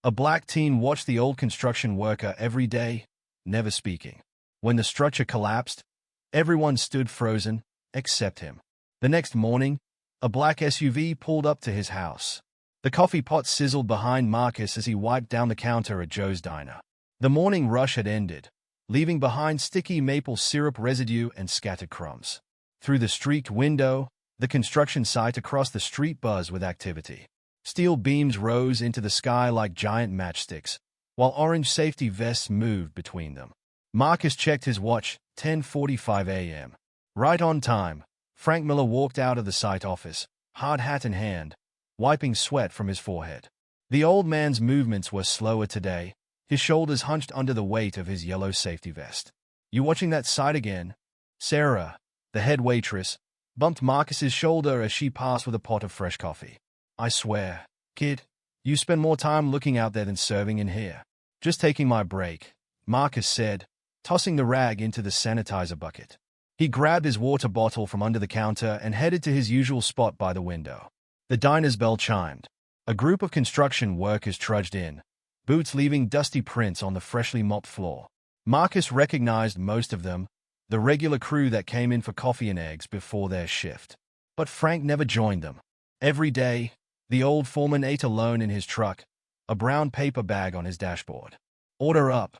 A black teen watched the old construction worker every day, never speaking. When the structure collapsed, everyone stood frozen, except him. The next morning, a black SUV pulled up to his house. The coffee pot sizzled behind Marcus as he wiped down the counter at Joe's diner. The morning rush had ended, leaving behind sticky maple syrup residue and scattered crumbs. Through the streaked window, the construction site across the street buzzed with activity. Steel beams rose into the sky like giant matchsticks, while orange safety vests moved between them. Marcus checked his watch, 10:45 a.m. Right on time, Frank Miller walked out of the site office, hard hat in hand, wiping sweat from his forehead. The old man's movements were slower today, his shoulders hunched under the weight of his yellow safety vest. "You watching that site again?" Sarah, the head waitress, bumped Marcus's shoulder as she passed with a pot of fresh coffee. "I swear, kid, you spend more time looking out there than serving in here." "Just taking my break," Marcus said, tossing the rag into the sanitizer bucket. He grabbed his water bottle from under the counter and headed to his usual spot by the window. The diner's bell chimed. A group of construction workers trudged in, boots leaving dusty prints on the freshly mopped floor. Marcus recognized most of them, the regular crew that came in for coffee and eggs before their shift. But Frank never joined them. Every day, the old foreman ate alone in his truck, a brown paper bag on his dashboard. "Order up."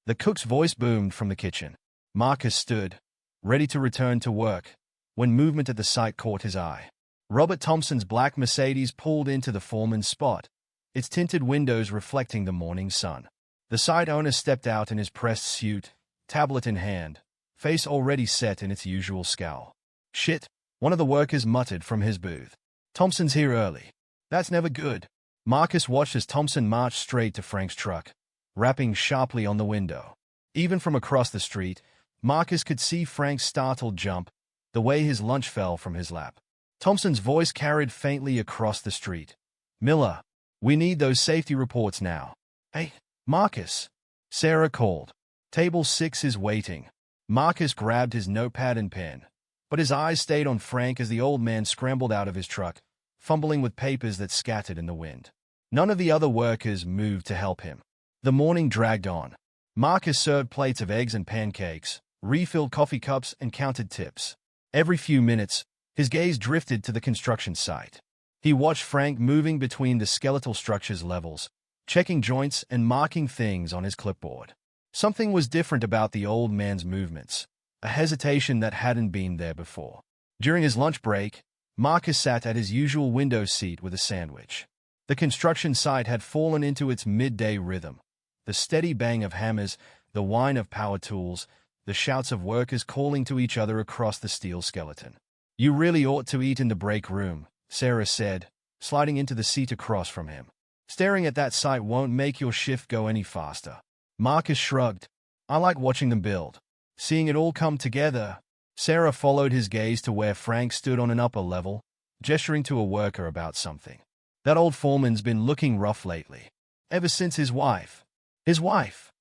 The cook's voice boomed from the kitchen. Marcus stood, ready to return to work, when movement at the site caught his eye. Robert Thompson's black Mercedes pulled into the foreman's spot, its tinted windows reflecting the morning sun. The site owner stepped out in his pressed suit, tablet in hand, face already set in its usual scowl. "Shit," one of the workers muttered from his booth. "Thompson's here early. That's never good." Marcus watched as Thompson marched straight to Frank's truck, rapping sharply on the window. Even from across the street, Marcus could see Frank's startled jump, the way his lunch fell from his lap. Thompson's voice carried faintly across the street. "Miller, we need those safety reports now." "Hey, Marcus," Sarah called. "Table 6 is waiting." Marcus grabbed his notepad and pen, but his eyes stayed on Frank as the old man scrambled out of his truck, fumbling with papers that scattered in the wind. None of the other workers moved to help him. The morning dragged on. Marcus served plates of eggs and pancakes, refilled coffee cups, and counted tips. Every few minutes, his gaze drifted to the construction site. He watched Frank moving between the skeletal structure's levels, checking joints and marking things on his clipboard. Something was different about the old man's movements, a hesitation that hadn't been there before. During his lunch break, Marcus sat at his usual window seat with a sandwich. The construction site had fallen into its midday rhythm. The steady bang of hammers, the whine of power tools, the shouts of workers calling to each other across the steel skeleton. "You really ought to eat in the break room," Sarah said, sliding into the seat across from him. "Staring at that site won't make your shift go any faster." Marcus shrugged. "I like watching them build. Seeing it all come together." Sarah followed his gaze to where Frank stood on an upper level, gesturing to a worker about something. "That old foreman's been looking rough lately. Ever since his wife." "His wife?"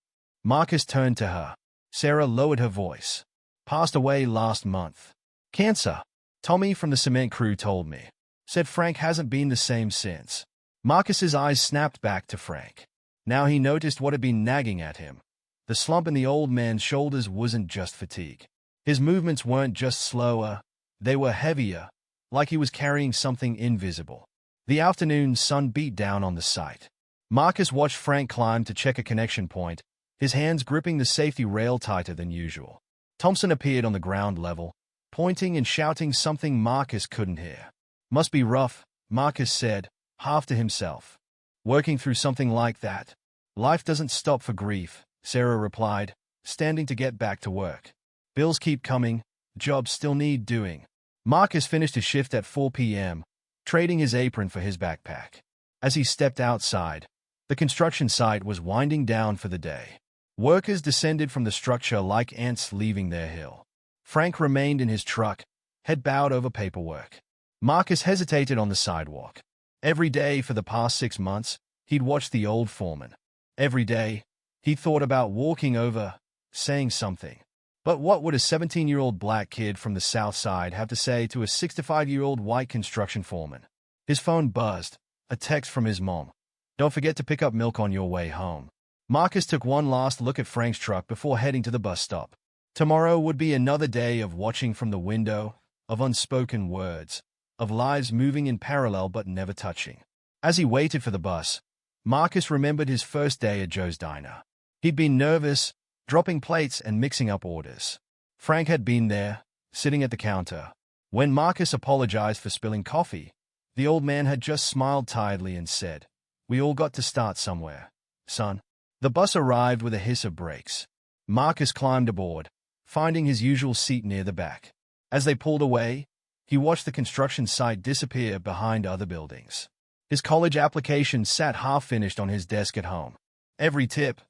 Marcus turned to her. Sarah lowered her voice. "Passed away last month. Cancer. Tommy from the cement crew told me. Said Frank hasn't been the same since." Marcus's eyes snapped back to Frank. Now he noticed what had been nagging at him. The slump in the old man's shoulders wasn't just fatigue. His movements weren't just slower, they were heavier, like he was carrying something invisible. The afternoon sun beat down on the site. Marcus watched Frank climb to check a connection point, his hands gripping the safety rail tighter than usual. Thompson appeared on the ground level, pointing and shouting something Marcus couldn't hear. "Must be rough," Marcus said, half to himself. "Working through something like that." "Life doesn't stop for grief," Sarah replied, standing to get back to work. "Bills keep coming, jobs still need doing." Marcus finished his shift at 4 p.m., trading his apron for his backpack. As he stepped outside, the construction site was winding down for the day. Workers descended from the structure like ants leaving their hill. Frank remained in his truck, head bowed over paperwork. Marcus hesitated on the sidewalk. Every day for the past 6 months, he'd watched the old foreman. Every day, he thought about walking over, saying something. But what would a 17-year-old black kid from the South Side have to say to a 65-year-old white construction foreman? His phone buzzed, a text from his mom. Don't forget to pick up milk on your way home. Marcus took one last look at Frank's truck before heading to the bus stop. Tomorrow would be another day of watching from the window, of unspoken words, of lives moving in parallel but never touching. As he waited for the bus, Marcus remembered his first day at Joe's Diner. He'd been nervous, dropping plates and mixing up orders. Frank had been there, sitting at the counter. When Marcus apologized for spilling coffee, the old man had just smiled tiredly and said, "We all got to start somewhere, son." The bus arrived with a hiss of brakes. Marcus climbed aboard, finding his usual seat near the back. As they pulled away, he watched the construction site disappear behind other buildings. His college application sat half-finished on his desk at home. Every tip,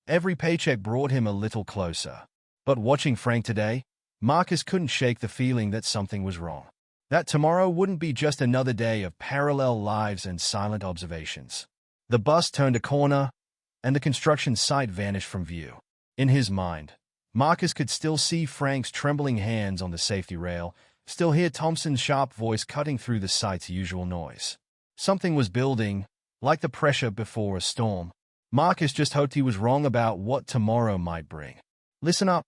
every paycheck brought him a little closer. But watching Frank today, Marcus couldn't shake the feeling that something was wrong. That tomorrow wouldn't be just another day of parallel lives and silent observations. The bus turned a corner, and the construction site vanished from view. In his mind, Marcus could still see Frank's trembling hands on the safety rail, still hear Thompson's sharp voice cutting through the site's usual noise. Something was building, like the pressure before a storm. Marcus just hoped he was wrong about what tomorrow might bring. "Listen up."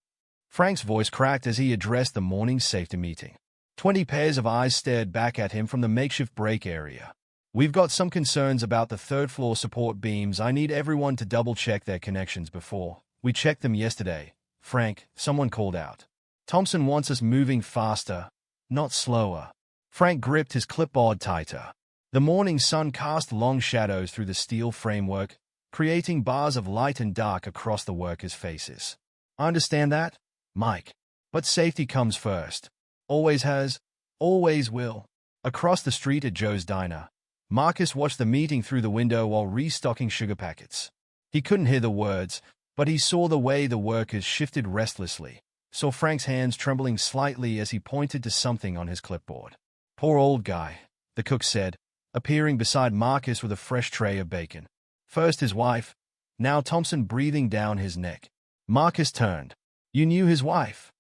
Frank's voice cracked as he addressed the morning safety meeting. 20 pairs of eyes stared back at him from the makeshift break area. "We've got some concerns about the third-floor support beams. I need everyone to double-check their connections before. We checked them yesterday." "Frank," someone called out. "Thompson wants us moving faster, not slower." Frank gripped his clipboard tighter. The morning sun cast long shadows through the steel framework, creating bars of light and dark across the workers' faces. "I understand that, Mike. But safety comes first. Always has, always will." Across the street at Joe's Diner, Marcus watched the meeting through the window while restocking sugar packets. He couldn't hear the words, but he saw the way the workers shifted restlessly, saw Frank's hands trembling slightly as he pointed to something on his clipboard. "Poor old guy," the cook said, appearing beside Marcus with a fresh tray of bacon. First his wife, now Thompson breathing down his neck. Marcus turned. "You knew his wife?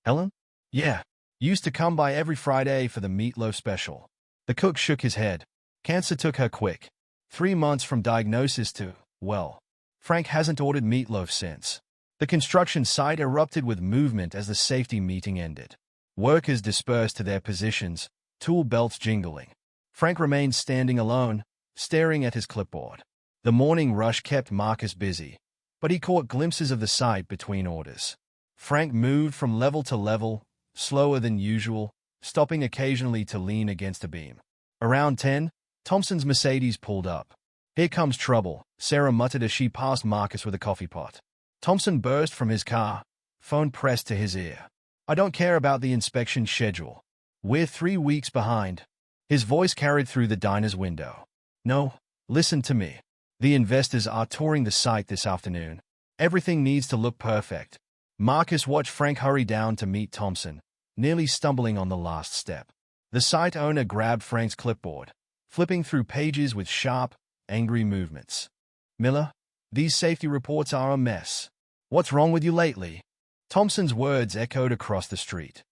Helen?" "Yeah. Used to come by every Friday for the meatloaf special." The cook shook his head. "Cancer took her quick. 3 months from diagnosis to, well, Frank hasn't ordered meatloaf since." The construction site erupted with movement as the safety meeting ended. Workers dispersed to their positions, tool belts jingling. Frank remained standing alone, staring at his clipboard. The morning rush kept Marcus busy, but he caught glimpses of the site between orders. Frank moved from level to level, slower than usual, stopping occasionally to lean against a beam. Around 10, Thompson's Mercedes pulled up. "Here comes trouble," Sarah muttered as she passed Marcus with a coffee pot. Thompson burst from his car, phone pressed to his ear. "I don't care about the inspection schedule. We're 3 weeks behind." His voice carried through the diner's window. "No, listen to me. The investors are touring the site this afternoon. Everything needs to look perfect." Marcus watched Frank hurry down to meet Thompson, nearly stumbling on the last step. The site owner grabbed Frank's clipboard, flipping through pages with sharp, angry movements. "Miller, these safety reports are a mess. What's wrong with you lately?" Thompson's words echoed across the street.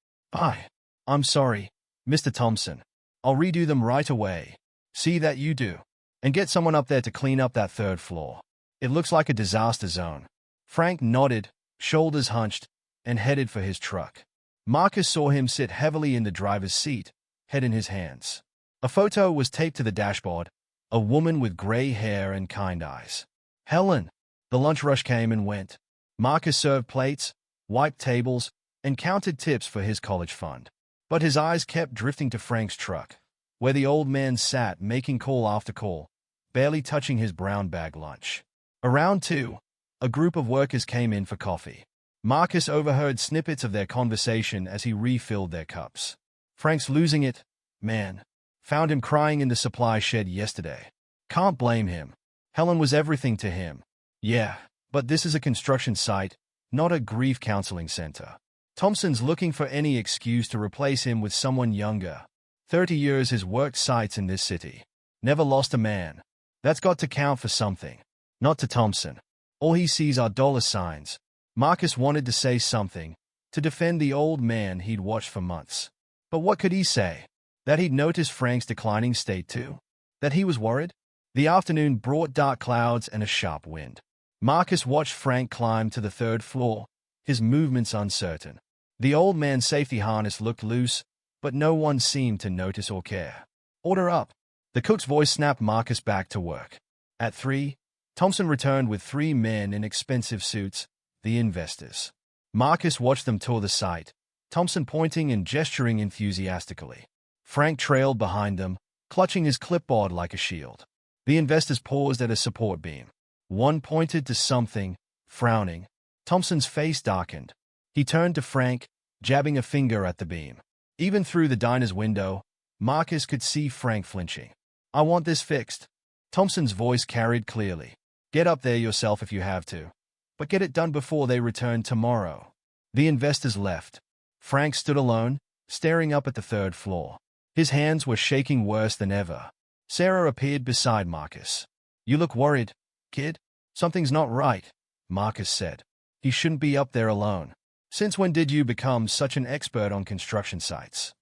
I'm sorry, Mr. Thompson. I'll redo them right away. See that you do. And get someone up there to clean up that 3rd floor. It looks like a disaster zone." Frank nodded, shoulders hunched, and headed for his truck. Marcus saw him sit heavily in the driver's seat, head in his hands. A photo was taped to the dashboard, a woman with gray hair and kind eyes. "Helen." The lunch rush came and went. Marcus served plates, wiped tables, and counted tips for his college fund. But his eyes kept drifting to Frank's truck, where the old man sat making call after call, barely touching his brown bag lunch. Around 2, a group of workers came in for coffee. Marcus overheard snippets of their conversation as he refilled their cups. "Frank's losing it, man. Found him crying in the supply shed yesterday. Can't blame him. Helen was everything to him." "Yeah, but this is a construction site, not a grief counseling center. Thompson's looking for any excuse to replace him with someone younger. 30 years has worked sites in this city. Never lost a man. That's got to count for something." Not to Thompson. All he sees are dollar signs. Marcus wanted to say something, to defend the old man he'd watched for months. But what could he say? That he'd noticed Frank's declining state too? That he was worried? The afternoon brought dark clouds and a sharp wind. Marcus watched Frank climb to the third floor, his movements uncertain. The old man's safety harness looked loose, but no one seemed to notice or care. "Order up." The cook's voice snapped Marcus back to work. At 3, Thompson returned with 3 men in expensive suits, the investors. Marcus watched them tour the site, Thompson pointing and gesturing enthusiastically. Frank trailed behind them, clutching his clipboard like a shield. The investors paused at a support beam. One pointed to something, frowning. Thompson's face darkened. He turned to Frank, jabbing a finger at the beam. Even through the diner's window, Marcus could see Frank flinching. "I want this fixed." Thompson's voice carried clearly. "Get up there yourself if you have to. But get it done before they return tomorrow." The investors left. Frank stood alone, staring up at the third floor. His hands were shaking worse than ever. Sarah appeared beside Marcus. "You look worried, kid." "Something's not right," Marcus said. "He shouldn't be up there alone. Since when did you become such an expert on construction sites?"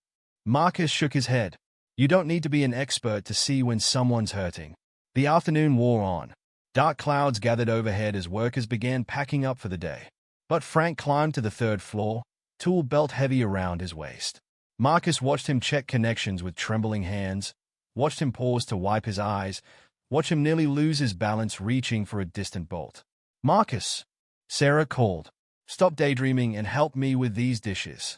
Marcus shook his head. "You don't need to be an expert to see when someone's hurting." The afternoon wore on. Dark clouds gathered overhead as workers began packing up for the day. But Frank climbed to the third floor, tool belt heavy around his waist. Marcus watched him check connections with trembling hands, watched him pause to wipe his eyes, watched him nearly lose his balance reaching for a distant bolt. "Marcus," Sarah called, "stop daydreaming and help me with these dishes."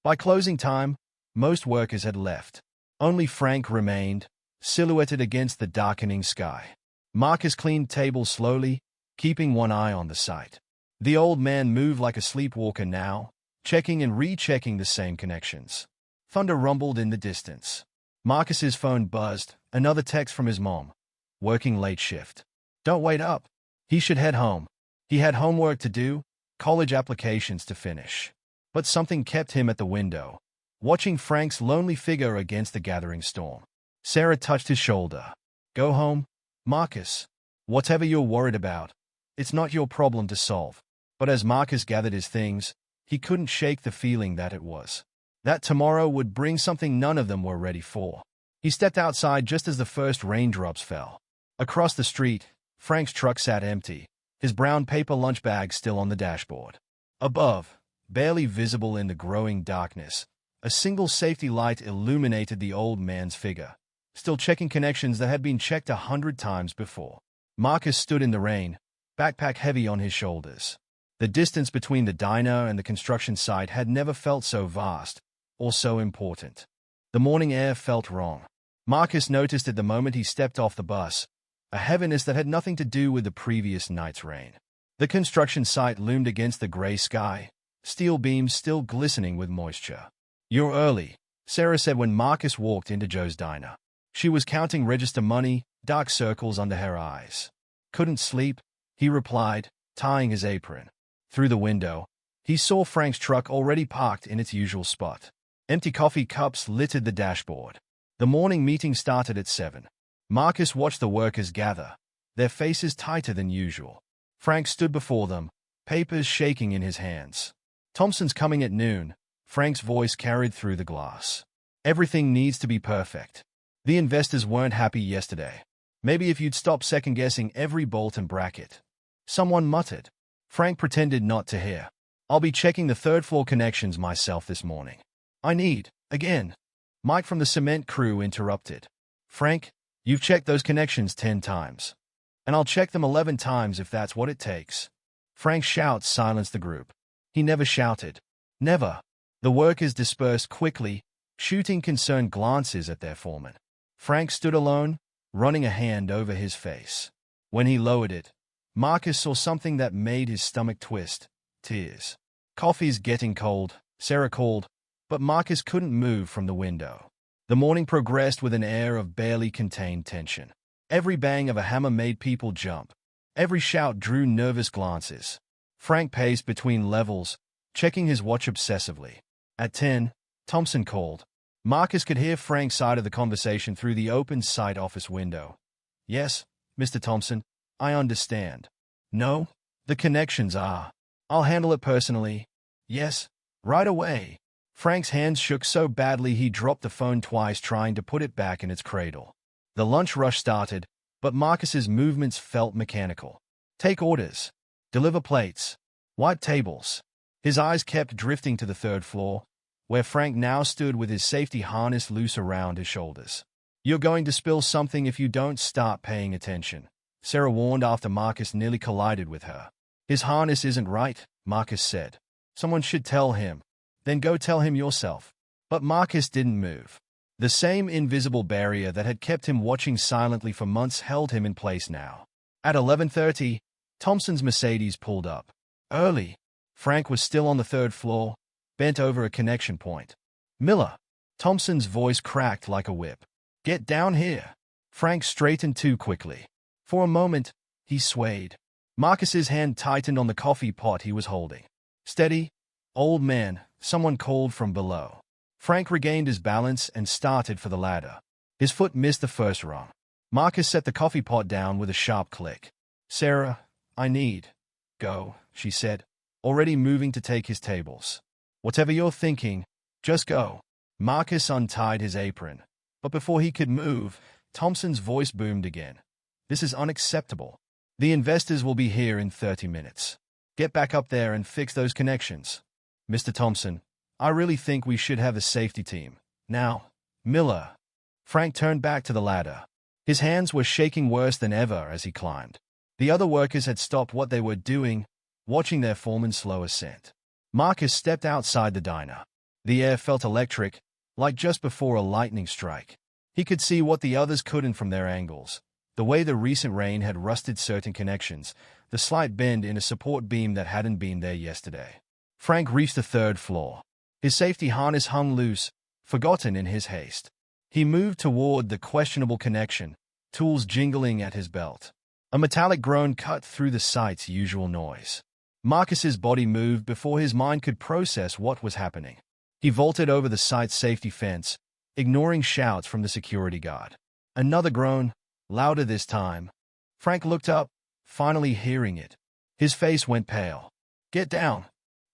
By closing time, most workers had left. Only Frank remained, silhouetted against the darkening sky. Marcus cleaned tables slowly, keeping one eye on the site. The old man moved like a sleepwalker now, checking and rechecking the same connections. Thunder rumbled in the distance. Marcus's phone buzzed, another text from his mom. "Working late shift. Don't wait up." He should head home. He had homework to do, college applications to finish. But something kept him at the window, watching Frank's lonely figure against the gathering storm. Sarah touched his shoulder. "Go home, Marcus. Whatever you're worried about, it's not your problem to solve." But as Marcus gathered his things, he couldn't shake the feeling that it was. That tomorrow would bring something none of them were ready for. He stepped outside just as the first raindrops fell. Across the street, Frank's truck sat empty, his brown paper lunch bag still on the dashboard. Above, barely visible in the growing darkness, a single safety light illuminated the old man's figure, still checking connections that had been checked 100 times before. Marcus stood in the rain, backpack heavy on his shoulders. The distance between the diner and the construction site had never felt so vast, or so important. The morning air felt wrong. Marcus noticed it the moment he stepped off the bus, a heaviness that had nothing to do with the previous night's rain. The construction site loomed against the gray sky, steel beams still glistening with moisture. "You're early," Sarah said when Marcus walked into Joe's diner. She was counting register money, dark circles under her eyes. "Couldn't sleep," he replied, tying his apron. Through the window, he saw Frank's truck already parked in its usual spot. Empty coffee cups littered the dashboard. The morning meeting started at 7. Marcus watched the workers gather, their faces tighter than usual. Frank stood before them, papers shaking in his hands. "Thompson's coming at noon," Frank's voice carried through the glass. "Everything needs to be perfect." The investors weren't happy yesterday. "Maybe if you'd stop second-guessing every bolt and bracket," someone muttered. Frank pretended not to hear. "I'll be checking the third-floor connections myself this morning." "I need, again," Mike from the cement crew interrupted. "Frank, you've checked those connections 10 times. And I'll check them 11 times if that's what it takes." Frank's shouts silenced the group. He never shouted. Never. The workers dispersed quickly, shooting concerned glances at their foreman. Frank stood alone, running a hand over his face. When he lowered it, Marcus saw something that made his stomach twist. Tears. "Coffee's getting cold," Sarah called, but Marcus couldn't move from the window. The morning progressed with an air of barely contained tension. Every bang of a hammer made people jump. Every shout drew nervous glances. Frank paced between levels, checking his watch obsessively. At 10, Thompson called. Marcus could hear Frank's side of the conversation through the open site office window. "Yes, Mr. Thompson, I understand." "No, the connections are. I'll handle it personally." "Yes, right away." Frank's hands shook so badly he dropped the phone twice trying to put it back in its cradle. The lunch rush started, but Marcus's movements felt mechanical. Take orders. Deliver plates. Wipe tables. His eyes kept drifting to the third floor, where Frank now stood with his safety harness loose around his shoulders. You're going to spill something if you don't start paying attention, Sarah warned after Marcus nearly collided with her. His harness isn't right, Marcus said. Someone should tell him. Then go tell him yourself. But Marcus didn't move. The same invisible barrier that had kept him watching silently for months held him in place now. At 11:30, Thompson's Mercedes pulled up. Early. Frank was still on the third floor, bent over a connection point. Miller. Thompson's voice cracked like a whip. Get down here. Frank straightened too quickly. For a moment, he swayed. Marcus's hand tightened on the coffee pot he was holding. Steady, old man, someone called from below. Frank regained his balance and started for the ladder. His foot missed the first rung. Marcus set the coffee pot down with a sharp click. Sarah, I need. Go, she said, already moving to take his tables. Whatever you're thinking, just go. Marcus untied his apron. But before he could move, Thompson's voice boomed again. This is unacceptable. The investors will be here in 30 minutes. Get back up there and fix those connections. Mr. Thompson, I really think we should have a safety team. Now, Miller. Frank turned back to the ladder. His hands were shaking worse than ever as he climbed. The other workers had stopped what they were doing, watching their foreman's slow ascent. Marcus stepped outside the diner. The air felt electric, like just before a lightning strike. He could see what the others couldn't from their angles. The way the recent rain had rusted certain connections, the slight bend in a support beam that hadn't been there yesterday. Frank reached the third floor. His safety harness hung loose, forgotten in his haste. He moved toward the questionable connection, tools jingling at his belt. A metallic groan cut through the site's usual noise. Marcus's body moved before his mind could process what was happening. He vaulted over the site's safety fence, ignoring shouts from the security guard. Another groan, louder this time. Frank looked up, finally hearing it. His face went pale. Get down!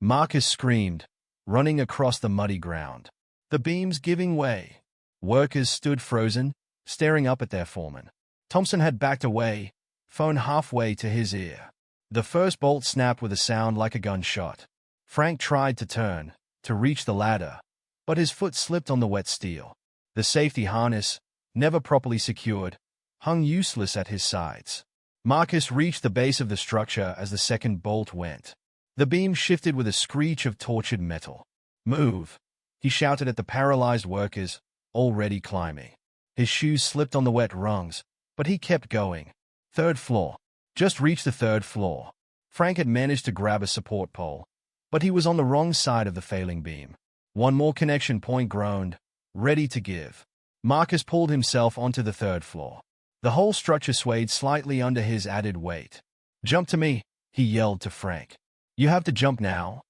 Marcus screamed, running across the muddy ground. The beams giving way. Workers stood frozen, staring up at their foreman. Thompson had backed away, phone halfway to his ear. The first bolt snapped with a sound like a gunshot. Frank tried to turn, to reach the ladder, but his foot slipped on the wet steel. The safety harness, never properly secured, hung useless at his sides. Marcus reached the base of the structure as the second bolt went. The beam shifted with a screech of tortured metal. Move! He shouted at the paralyzed workers, already climbing. His shoes slipped on the wet rungs, but he kept going. Third floor. Just reached the third floor. Frank had managed to grab a support pole, but he was on the wrong side of the failing beam. One more connection point groaned, ready to give. Marcus pulled himself onto the third floor. The whole structure swayed slightly under his added weight. Jump to me, he yelled to Frank. You have to jump now.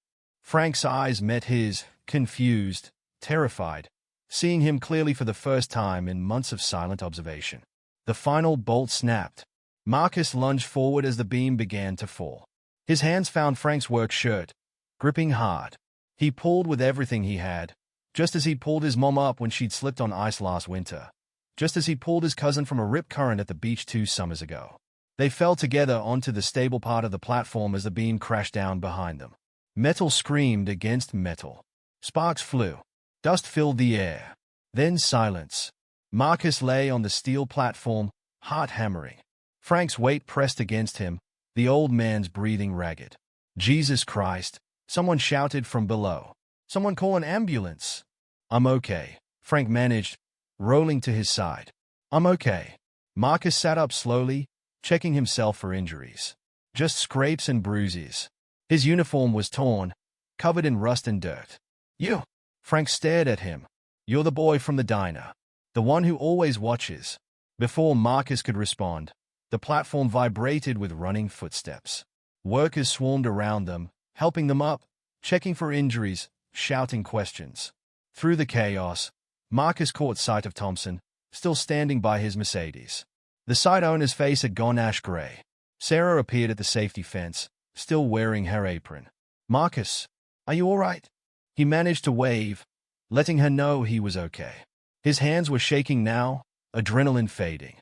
Frank's eyes met his, confused, terrified, seeing him clearly for the first time in months of silent observation. The final bolt snapped. Marcus lunged forward as the beam began to fall. His hands found Frank's work shirt, gripping hard. He pulled with everything he had, just as he pulled his mom up when she'd slipped on ice last winter, just as he pulled his cousin from a rip current at the beach 2 summers ago. They fell together onto the stable part of the platform as the beam crashed down behind them. Metal screamed against metal. Sparks flew. Dust filled the air. Then silence. Marcus lay on the steel platform, heart hammering. Frank's weight pressed against him, the old man's breathing ragged. Jesus Christ, someone shouted from below. Someone call an ambulance. I'm okay, Frank managed, rolling to his side. I'm okay. Marcus sat up slowly, checking himself for injuries. Just scrapes and bruises. His uniform was torn, covered in rust and dirt. You? Frank stared at him. You're the boy from the diner. The one who always watches. Before Marcus could respond, the platform vibrated with running footsteps. Workers swarmed around them, helping them up, checking for injuries, shouting questions. Through the chaos, Marcus caught sight of Thompson, still standing by his Mercedes. The site owner's face had gone ash gray. Sarah appeared at the safety fence, still wearing her apron. Marcus, are you all right? He managed to wave, letting her know he was okay. His hands were shaking now, adrenaline fading.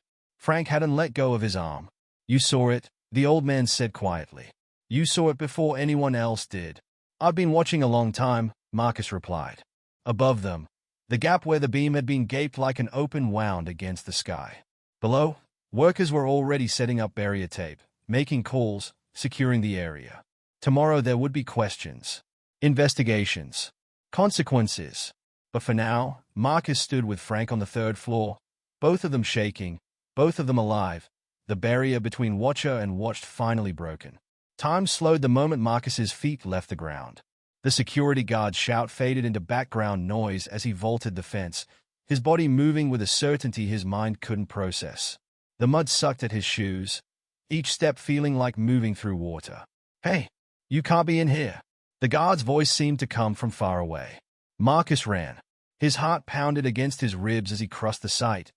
Frank hadn't let go of his arm. "You saw it," the old man said quietly. "You saw it before anyone else did." "I've been watching a long time," Marcus replied. Above them, the gap where the beam had been gaped like an open wound against the sky. Below, workers were already setting up barrier tape, making calls, securing the area. Tomorrow there would be questions, investigations, consequences. But for now, Marcus stood with Frank on the third floor, both of them shaking, both of them alive, the barrier between watcher and watched finally broken. Time slowed the moment Marcus's feet left the ground. The security guard's shout faded into background noise as he vaulted the fence, his body moving with a certainty his mind couldn't process. The mud sucked at his shoes, each step feeling like moving through water. "Hey, you can't be in here." The guard's voice seemed to come from far away. Marcus ran. His heart pounded against his ribs as he crossed the site,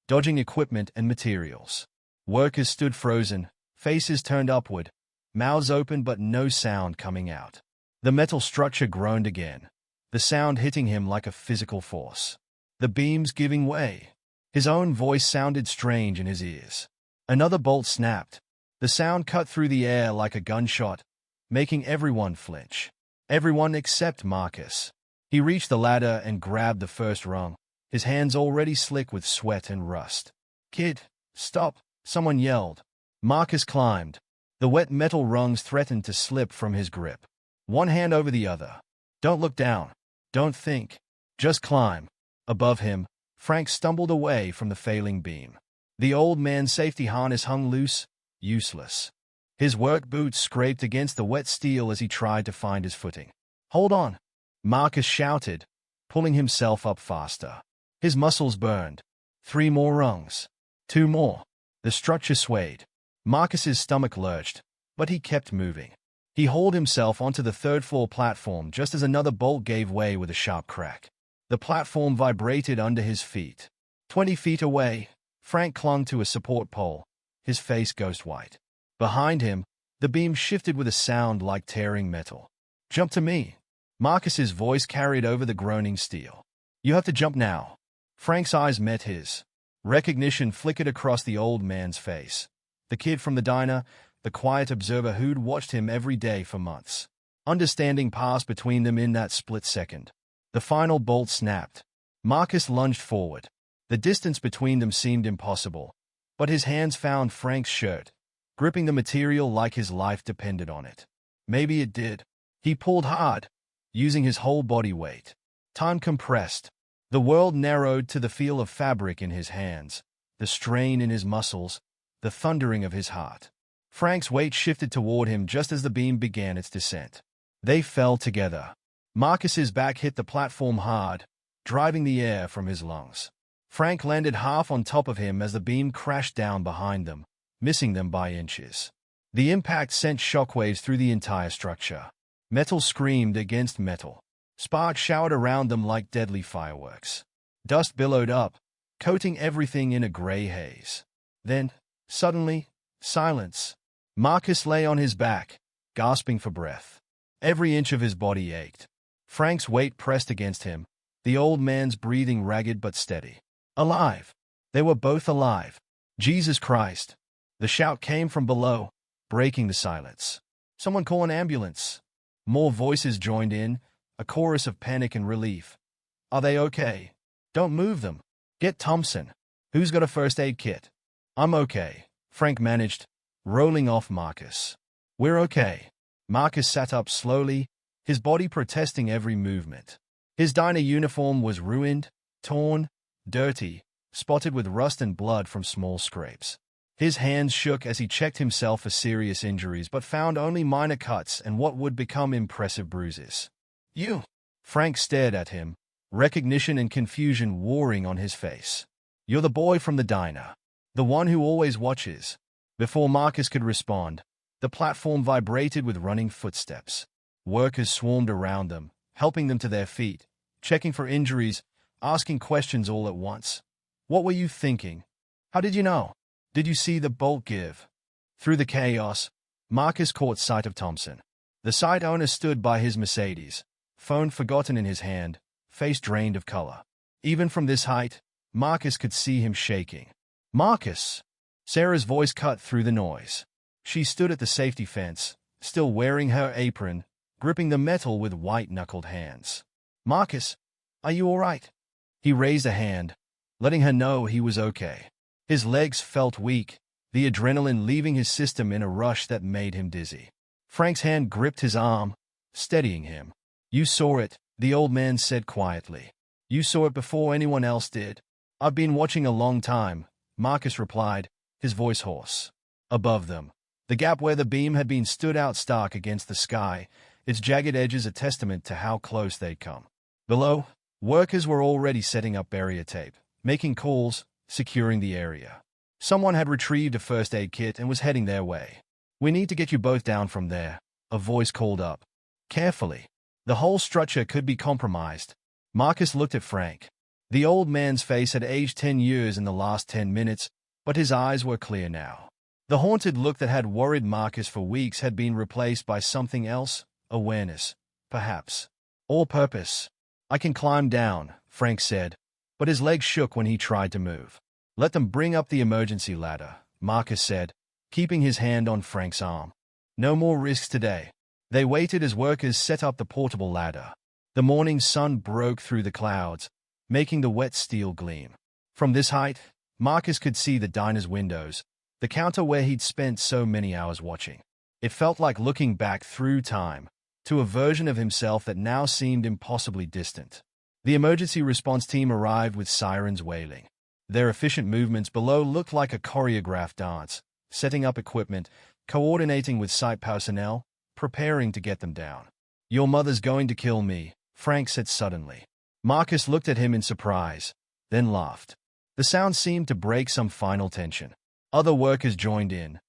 dodging equipment and materials. Workers stood frozen, faces turned upward, mouths open but no sound coming out. The metal structure groaned again, the sound hitting him like a physical force. The beams giving way. His own voice sounded strange in his ears. Another bolt snapped. The sound cut through the air like a gunshot, making everyone flinch. Everyone except Marcus. He reached the ladder and grabbed the first rung, his hands already slick with sweat and rust. "Kid, stop," someone yelled. Marcus climbed. The wet metal rungs threatened to slip from his grip. One hand over the other. "Don't look down. Don't think. Just climb." Above him, Frank stumbled away from the failing beam. The old man's safety harness hung loose, useless. His work boots scraped against the wet steel as he tried to find his footing. "Hold on," Marcus shouted, pulling himself up faster. His muscles burned. 3 more rungs. 2 more. The structure swayed. Marcus's stomach lurched, but he kept moving. He hauled himself onto the third-floor platform just as another bolt gave way with a sharp crack. The platform vibrated under his feet. 20 feet away, Frank clung to a support pole, his face ghost white. Behind him, the beam shifted with a sound like tearing metal. "Jump to me." Marcus's voice carried over the groaning steel. "You have to jump now." Frank's eyes met his. Recognition flickered across the old man's face. The kid from the diner, the quiet observer who'd watched him every day for months. Understanding passed between them in that split second. The final bolt snapped. Marcus lunged forward. The distance between them seemed impossible, but his hands found Frank's shirt, gripping the material like his life depended on it. Maybe it did. He pulled hard, using his whole body weight. Time compressed. The world narrowed to the feel of fabric in his hands, the strain in his muscles, the thundering of his heart. Frank's weight shifted toward him just as the beam began its descent. They fell together. Marcus's back hit the platform hard, driving the air from his lungs. Frank landed half on top of him as the beam crashed down behind them, missing them by inches. The impact sent shockwaves through the entire structure. Metal screamed against metal. Sparks showered around them like deadly fireworks. Dust billowed up, coating everything in a gray haze. Then, suddenly, silence. Marcus lay on his back, gasping for breath. Every inch of his body ached. Frank's weight pressed against him, the old man's breathing ragged but steady. Alive. They were both alive. Jesus Christ. The shout came from below, breaking the silence. "Someone call an ambulance." More voices joined in, a chorus of panic and relief. "Are they okay? Don't move them. Get Thompson. Who's got a first aid kit?" "I'm okay," Frank managed, rolling off Marcus. "We're okay." Marcus sat up slowly, his body protesting every movement. His diner uniform was ruined, torn, dirty, spotted with rust and blood from small scrapes. His hands shook as he checked himself for serious injuries but found only minor cuts and what would become impressive bruises. "You?" Frank stared at him, recognition and confusion warring on his face. "You're the boy from the diner. The one who always watches." Before Marcus could respond, the platform vibrated with running footsteps. Workers swarmed around them, helping them to their feet, checking for injuries, asking questions all at once. "What were you thinking? How did you know? Did you see the bolt give?" Through the chaos, Marcus caught sight of Thompson. The site owner stood by his Mercedes, phone forgotten in his hand, face drained of color. Even from this height, Marcus could see him shaking. "Marcus!" Sarah's voice cut through the noise. She stood at the safety fence, still wearing her apron, gripping the metal with white-knuckled hands. "Marcus, are you all right?" He raised a hand, letting her know he was okay. His legs felt weak, the adrenaline leaving his system in a rush that made him dizzy. Frank's hand gripped his arm, steadying him. "You saw it," the old man said quietly. "You saw it before anyone else did." "I've been watching a long time," Marcus replied, his voice hoarse. Above them, the gap where the beam had been stood out stark against the sky, its jagged edges a testament to how close they'd come. Below, workers were already setting up barrier tape, making calls, securing the area. Someone had retrieved a first aid kit and was heading their way. "We need to get you both down from there," a voice called up. "Carefully. The whole structure could be compromised." Marcus looked at Frank. The old man's face had aged 10 years in the last 10 minutes, but his eyes were clear now. The haunted look that had worried Marcus for weeks had been replaced by something else, awareness, perhaps. Or purpose. "I can climb down," Frank said, but his legs shook when he tried to move. "Let them bring up the emergency ladder," Marcus said, keeping his hand on Frank's arm. "No more risks today." They waited as workers set up the portable ladder. The morning sun broke through the clouds, making the wet steel gleam. From this height, Marcus could see the diner's windows, the counter where he'd spent so many hours watching. It felt like looking back through time, to a version of himself that now seemed impossibly distant. The emergency response team arrived with sirens wailing. Their efficient movements below looked like a choreographed dance, setting up equipment, coordinating with site personnel, preparing to get them down. "Your mother's going to kill me," Frank said suddenly. Marcus looked at him in surprise, then laughed. The sound seemed to break some final tension. Other workers joined in,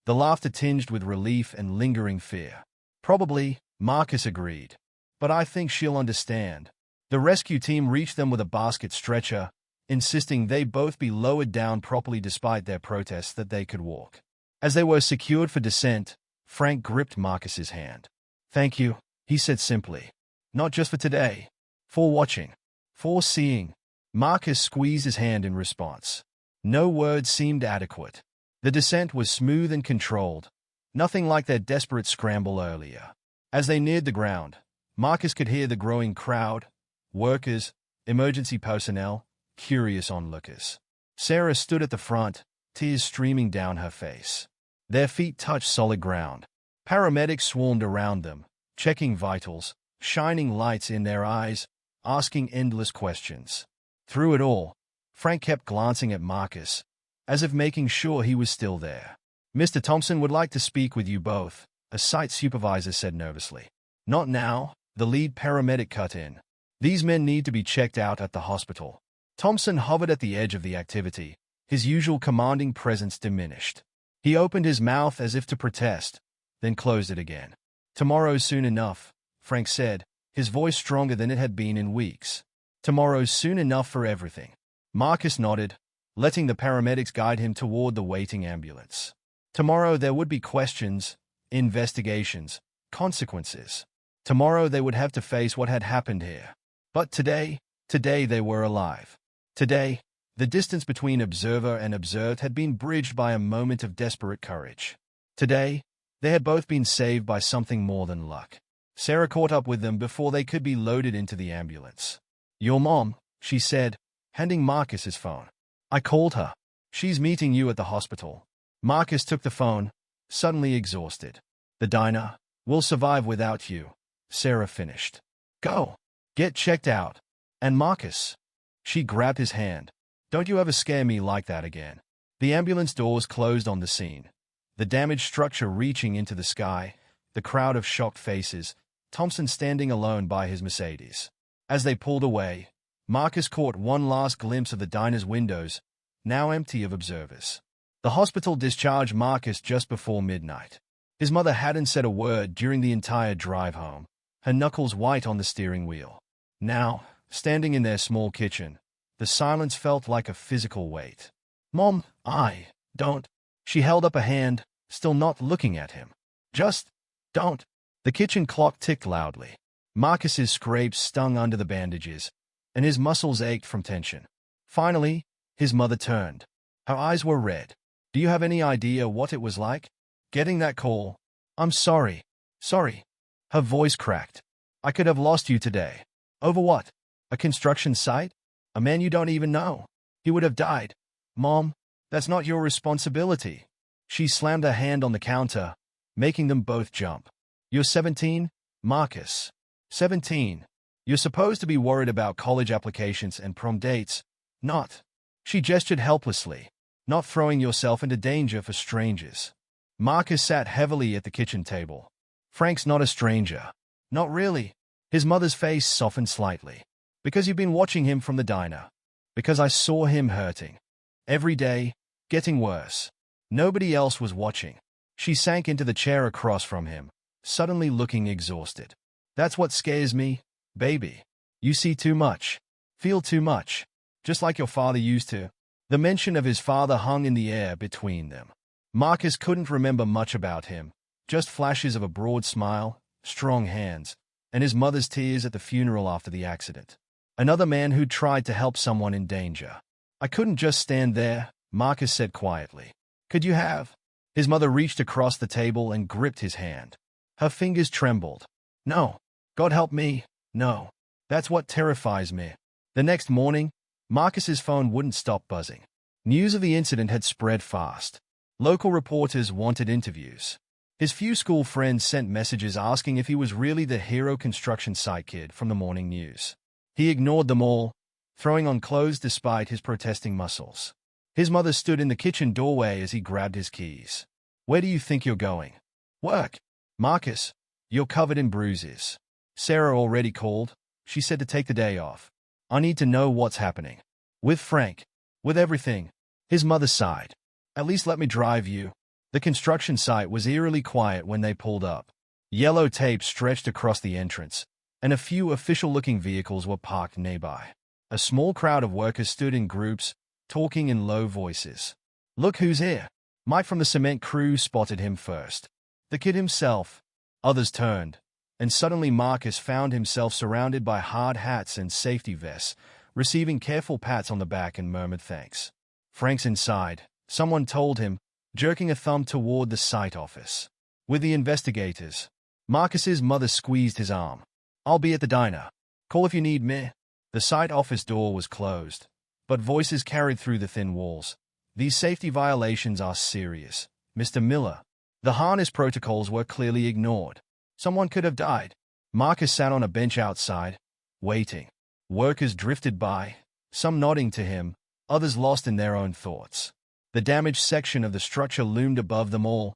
the laughter tinged with relief and lingering fear. "Probably," Marcus agreed. "But I think she'll understand." The rescue team reached them with a basket stretcher, insisting they both be lowered down properly despite their protests that they could walk. As they were secured for descent, Frank gripped Marcus's hand. "Thank you," he said simply. "Not just for today. For watching. For seeing." Marcus squeezed his hand in response. No words seemed adequate. The descent was smooth and controlled, nothing like their desperate scramble earlier. As they neared the ground, Marcus could hear the growing crowd, workers, emergency personnel, curious onlookers. Sarah stood at the front, tears streaming down her face. Their feet touched solid ground. Paramedics swarmed around them, checking vitals, shining lights in their eyes, asking endless questions. Through it all, Frank kept glancing at Marcus, as if making sure he was still there. "Mr. Thompson would like to speak with you both," a site supervisor said nervously. "Not now," the lead paramedic cut in. "These men need to be checked out at the hospital." Thompson hovered at the edge of the activity, his usual commanding presence diminished. He opened his mouth as if to protest, then closed it again. "Tomorrow's soon enough," Frank said, his voice stronger than it had been in weeks. "Tomorrow's soon enough for everything." Marcus nodded, letting the paramedics guide him toward the waiting ambulance. Tomorrow there would be questions, investigations, consequences. Tomorrow they would have to face what had happened here. But today they were alive. Today, the distance between observer and observed had been bridged by a moment of desperate courage. Today, they had both been saved by something more than luck. Sarah caught up with them before they could be loaded into the ambulance. "Your mom," she said, handing Marcus his phone. "I called her. She's meeting you at the hospital." Marcus took the phone, suddenly exhausted. "The diner will survive without you," Sarah finished. "Go. Get checked out." "And Marcus." She grabbed his hand. "Don't you ever scare me like that again." The ambulance doors closed on the scene, the damaged structure reaching into the sky, the crowd of shocked faces, Thompson standing alone by his Mercedes. As they pulled away, Marcus caught one last glimpse of the diner's windows, now empty of observers. The hospital discharged Marcus just before midnight. His mother hadn't said a word during the entire drive home, her knuckles white on the steering wheel. Now, standing in their small kitchen, the silence felt like a physical weight. "Mom, I don't." She held up a hand, still not looking at him. "Just don't." The kitchen clock ticked loudly. Marcus's scrapes stung under the bandages, and his muscles ached from tension. Finally, his mother turned. Her eyes were red. Do you have any idea what it was like? Getting that call. I'm sorry. Sorry. Her voice cracked. I could have lost you today. Over what? A construction site? A man you don't even know. He would have died. Mom, that's not your responsibility. She slammed her hand on the counter, making them both jump. You're 17, Marcus. 17. You're supposed to be worried about college applications and prom dates, not. She gestured helplessly, not throwing yourself into danger for strangers. Marcus sat heavily at the kitchen table. Frank's not a stranger. Not really. His mother's face softened slightly. Because you've been watching him from the diner. Because I saw him hurting. Every day, getting worse. Nobody else was watching. She sank into the chair across from him, suddenly looking exhausted. That's what scares me, baby. You see too much. Feel too much. Just like your father used to. The mention of his father hung in the air between them. Marcus couldn't remember much about him, just flashes of a broad smile, strong hands, and his mother's tears at the funeral after the accident. Another man who'd tried to help someone in danger. I couldn't just stand there, Marcus said quietly. Could you have? His mother reached across the table and gripped his hand. Her fingers trembled. No. God help me, no. That's what terrifies me. The next morning, Marcus's phone wouldn't stop buzzing. News of the incident had spread fast. Local reporters wanted interviews. His few school friends sent messages asking if he was really the hero construction site kid from the morning news. He ignored them all, throwing on clothes despite his protesting muscles. His mother stood in the kitchen doorway as he grabbed his keys. Where do you think you're going? Work. Marcus, you're covered in bruises. Sarah already called. She said to take the day off. I need to know what's happening. With Frank. With everything. His mother sighed. At least let me drive you. The construction site was eerily quiet when they pulled up. Yellow tape stretched across the entrance, and a few official-looking vehicles were parked nearby. A small crowd of workers stood in groups, talking in low voices. Look who's here. Mike from the cement crew spotted him first. The kid himself. Others turned, and suddenly Marcus found himself surrounded by hard hats and safety vests, receiving careful pats on the back and murmured thanks. Frank's inside, someone told him, jerking a thumb toward the site office. With the investigators. Marcus's mother squeezed his arm. I'll be at the diner. Call if you need me. The site office door was closed, but voices carried through the thin walls. These safety violations are serious, Mr. Miller. The harness protocols were clearly ignored. Someone could have died. Marcus sat on a bench outside, waiting. Workers drifted by, some nodding to him, others lost in their own thoughts. The damaged section of the structure loomed above them all,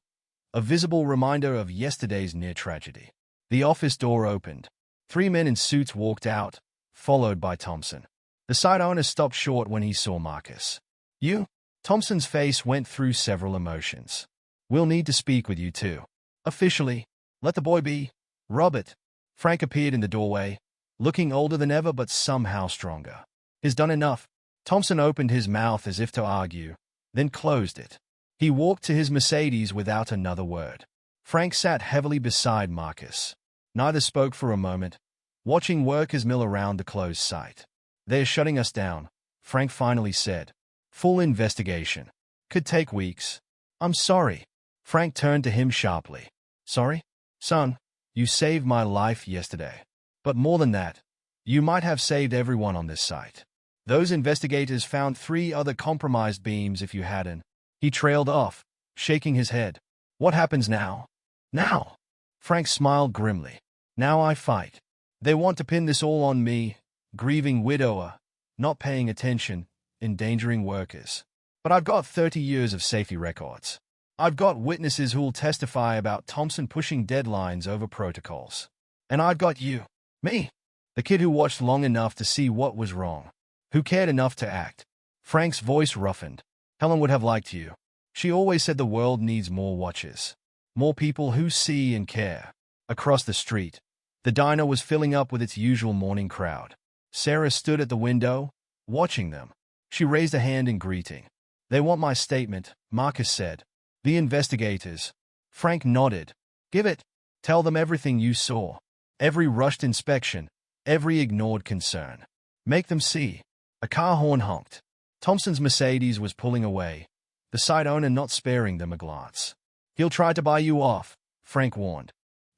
a visible reminder of yesterday's near tragedy. The office door opened. 3 men in suits walked out, followed by Thompson. The site owner stopped short when he saw Marcus. You? Thompson's face went through several emotions. We'll need to speak with you too. Officially. Let the boy be. Robert. Frank appeared in the doorway, looking older than ever but somehow stronger. He's done enough. Thompson opened his mouth as if to argue, then closed it. He walked to his Mercedes without another word. Frank sat heavily beside Marcus. Neither spoke for a moment, watching workers mill around the closed site. They're shutting us down, Frank finally said. Full investigation. Could take weeks. I'm sorry. Frank turned to him sharply. Sorry? Son, you saved my life yesterday. But more than that, you might have saved everyone on this site. Those investigators found 3 other compromised beams if you hadn't. He trailed off, shaking his head. What happens now? Now? Frank smiled grimly. Now I fight. They want to pin this all on me, grieving widower, not paying attention, endangering workers. But I've got 30 years of safety records. I've got witnesses who'll testify about Thompson pushing deadlines over protocols. And I've got you. Me. The kid who watched long enough to see what was wrong. Who cared enough to act. Frank's voice roughened. Helen would have liked you. She always said the world needs more watchers. More people who see and care. Across the street, the diner was filling up with its usual morning crowd. Sarah stood at the window, watching them. She raised a hand in greeting. They want my statement, Marcus said. The investigators. Frank nodded. Give it. Tell them everything you saw. Every rushed inspection. Every ignored concern. Make them see. A car horn honked. Thompson's Mercedes was pulling away, the site owner not sparing them a glance. He'll try to buy you off, Frank warned.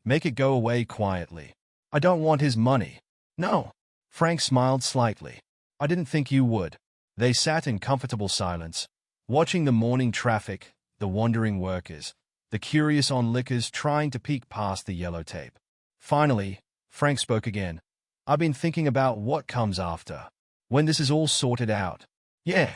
Make it go away quietly. I don't want his money. No. Frank smiled slightly. I didn't think you would. They sat in comfortable silence, watching the morning traffic, the wandering workers, the curious onlookers trying to peek past the yellow tape. Finally, Frank spoke again. I've been thinking about what comes after. When this is all sorted out. Yeah.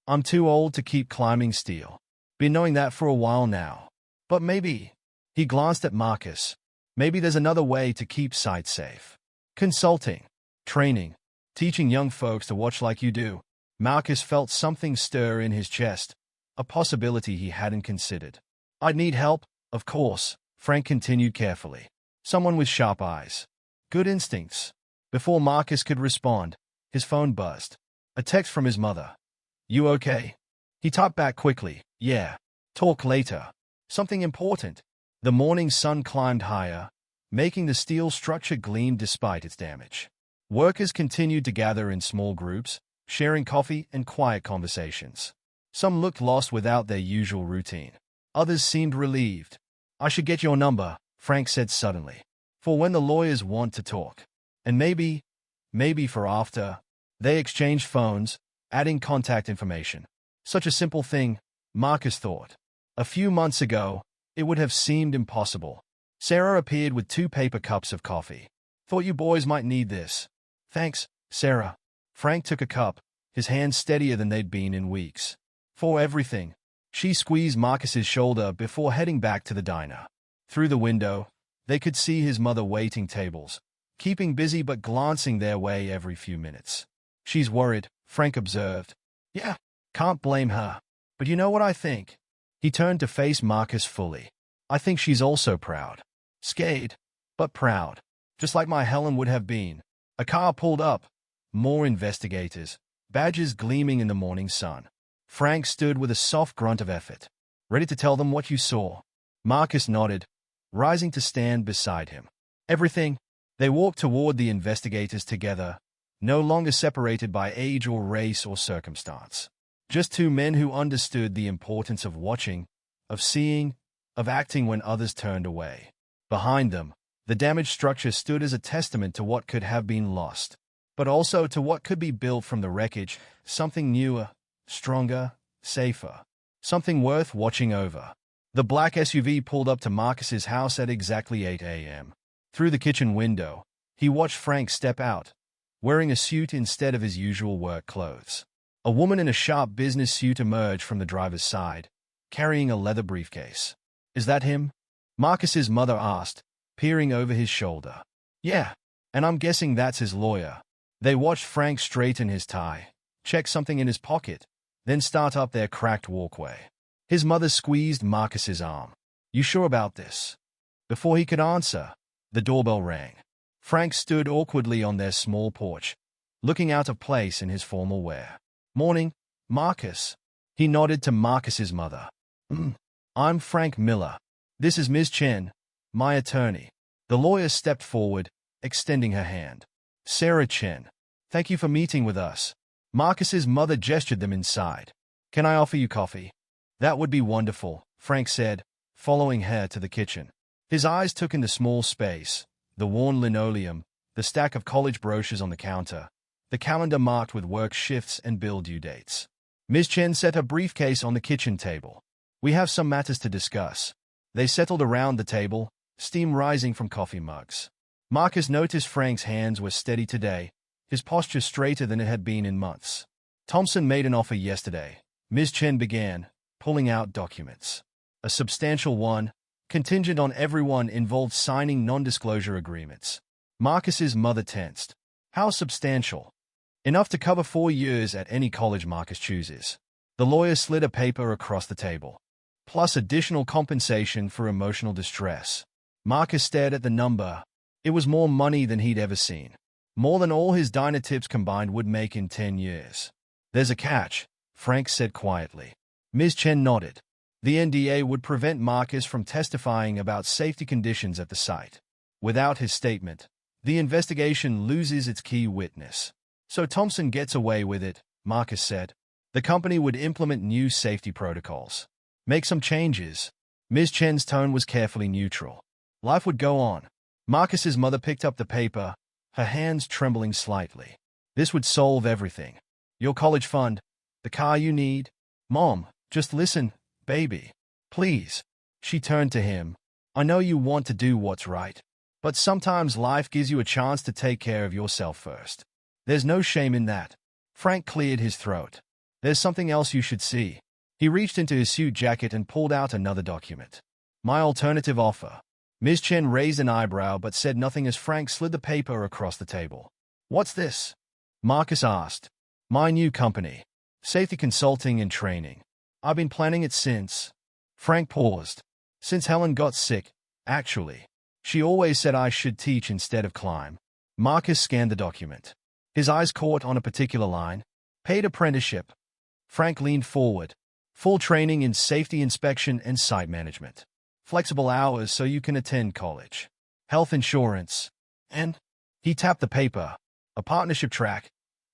I'm too old to keep climbing steel. Been knowing that for a while now. But maybe. He glanced at Marcus. Maybe there's another way to keep sight safe. Consulting. Training. Teaching young folks to watch like you do. Marcus felt something stir in his chest. A possibility he hadn't considered. I'd need help, of course, Frank continued carefully. Someone with sharp eyes. Good instincts. Before Marcus could respond, his phone buzzed. A text from his mother. You okay? He typed back quickly. Yeah. Talk later. Something important. The morning sun climbed higher, making the steel structure gleam despite its damage. Workers continued to gather in small groups, sharing coffee and quiet conversations. Some looked lost without their usual routine. Others seemed relieved. I should get your number, Frank said suddenly. For when the lawyers want to talk. And maybe for after. They exchanged phones, adding contact information. Such a simple thing, Marcus thought. A few months ago, it would have seemed impossible. Sarah appeared with 2 paper cups of coffee. Thought you boys might need this. Thanks, Sarah. Frank took a cup, his hands steadier than they'd been in weeks. For everything. She squeezed Marcus's shoulder before heading back to the diner. Through the window, they could see his mother waiting tables, keeping busy but glancing their way every few minutes. She's worried, Frank observed. Yeah, can't blame her. But you know what I think? He turned to face Marcus fully. I think she's also proud. Scared, but proud. Just like my Helen would have been. A car pulled up. More investigators, badges gleaming in the morning sun. Frank stood with a soft grunt of effort. Ready to tell them what you saw? Marcus nodded, rising to stand beside him. Everything. They walked toward the investigators together, no longer separated by age or race or circumstance. Just 2 men who understood the importance of watching, of seeing, of acting when others turned away. Behind them, the damaged structure stood as a testament to what could have been lost, but also to what could be built from the wreckage, something newer, stronger, safer, something worth watching over. The black SUV pulled up to Marcus's house at exactly 8 a.m. Through the kitchen window, he watched Frank step out, wearing a suit instead of his usual work clothes. A woman in a sharp business suit emerged from the driver's side, carrying a leather briefcase. Is that him? Marcus's mother asked, peering over his shoulder. Yeah, and I'm guessing that's his lawyer. They watched Frank straighten his tie, check something in his pocket, then start up their cracked walkway. His mother squeezed Marcus's arm. You sure about this? Before he could answer, the doorbell rang. Frank stood awkwardly on their small porch, looking out of place in his formal wear. Morning, Marcus. He nodded to Marcus's mother. I'm Frank Miller. This is Ms. Chen, my attorney. The lawyer stepped forward, extending her hand. Sarah Chen. Thank you for meeting with us. Marcus's mother gestured them inside. Can I offer you coffee? That would be wonderful, Frank said, following her to the kitchen. His eyes took in the small space, the worn linoleum, the stack of college brochures on the counter, the calendar marked with work shifts and bill due dates. Ms. Chen set her briefcase on the kitchen table. We have some matters to discuss. They settled around the table, steam rising from coffee mugs. Marcus noticed Frank's hands were steady today, his posture straighter than it had been in months. Thompson made an offer yesterday, Ms. Chen began, pulling out documents. A substantial one, contingent on everyone involved signing non-disclosure agreements. Marcus's mother tensed. How substantial? Enough to cover 4 years at any college Marcus chooses. The lawyer slid a paper across the table. Plus additional compensation for emotional distress. Marcus stared at the number. It was more money than he'd ever seen. More than all his diner tips combined would make in 10 years. There's a catch, Frank said quietly. Ms. Chen nodded. The NDA would prevent Marcus from testifying about safety conditions at the site. Without his statement, the investigation loses its key witness. So Thompson gets away with it, Marcus said. The company would implement new safety protocols. Make some changes. Ms. Chen's tone was carefully neutral. Life would go on. Marcus's mother picked up the paper, her hands trembling slightly. This would solve everything. Your college fund, the car you need. Mom, just listen, baby. Please. She turned to him. I know you want to do what's right, but sometimes life gives you a chance to take care of yourself first. There's no shame in that. Frank cleared his throat. There's something else you should see. He reached into his suit jacket and pulled out another document. My alternative offer. Ms. Chen raised an eyebrow but said nothing as Frank slid the paper across the table. What's this? Marcus asked. My new company. Safety Consulting and Training. I've been planning it since. Frank paused. Since Helen got sick, actually. She always said I should teach instead of climb. Marcus scanned the document. His eyes caught on a particular line. Paid apprenticeship. Frank leaned forward. Full training in safety inspection and site management. Flexible hours so you can attend college. Health insurance. And he tapped the paper. A partnership track,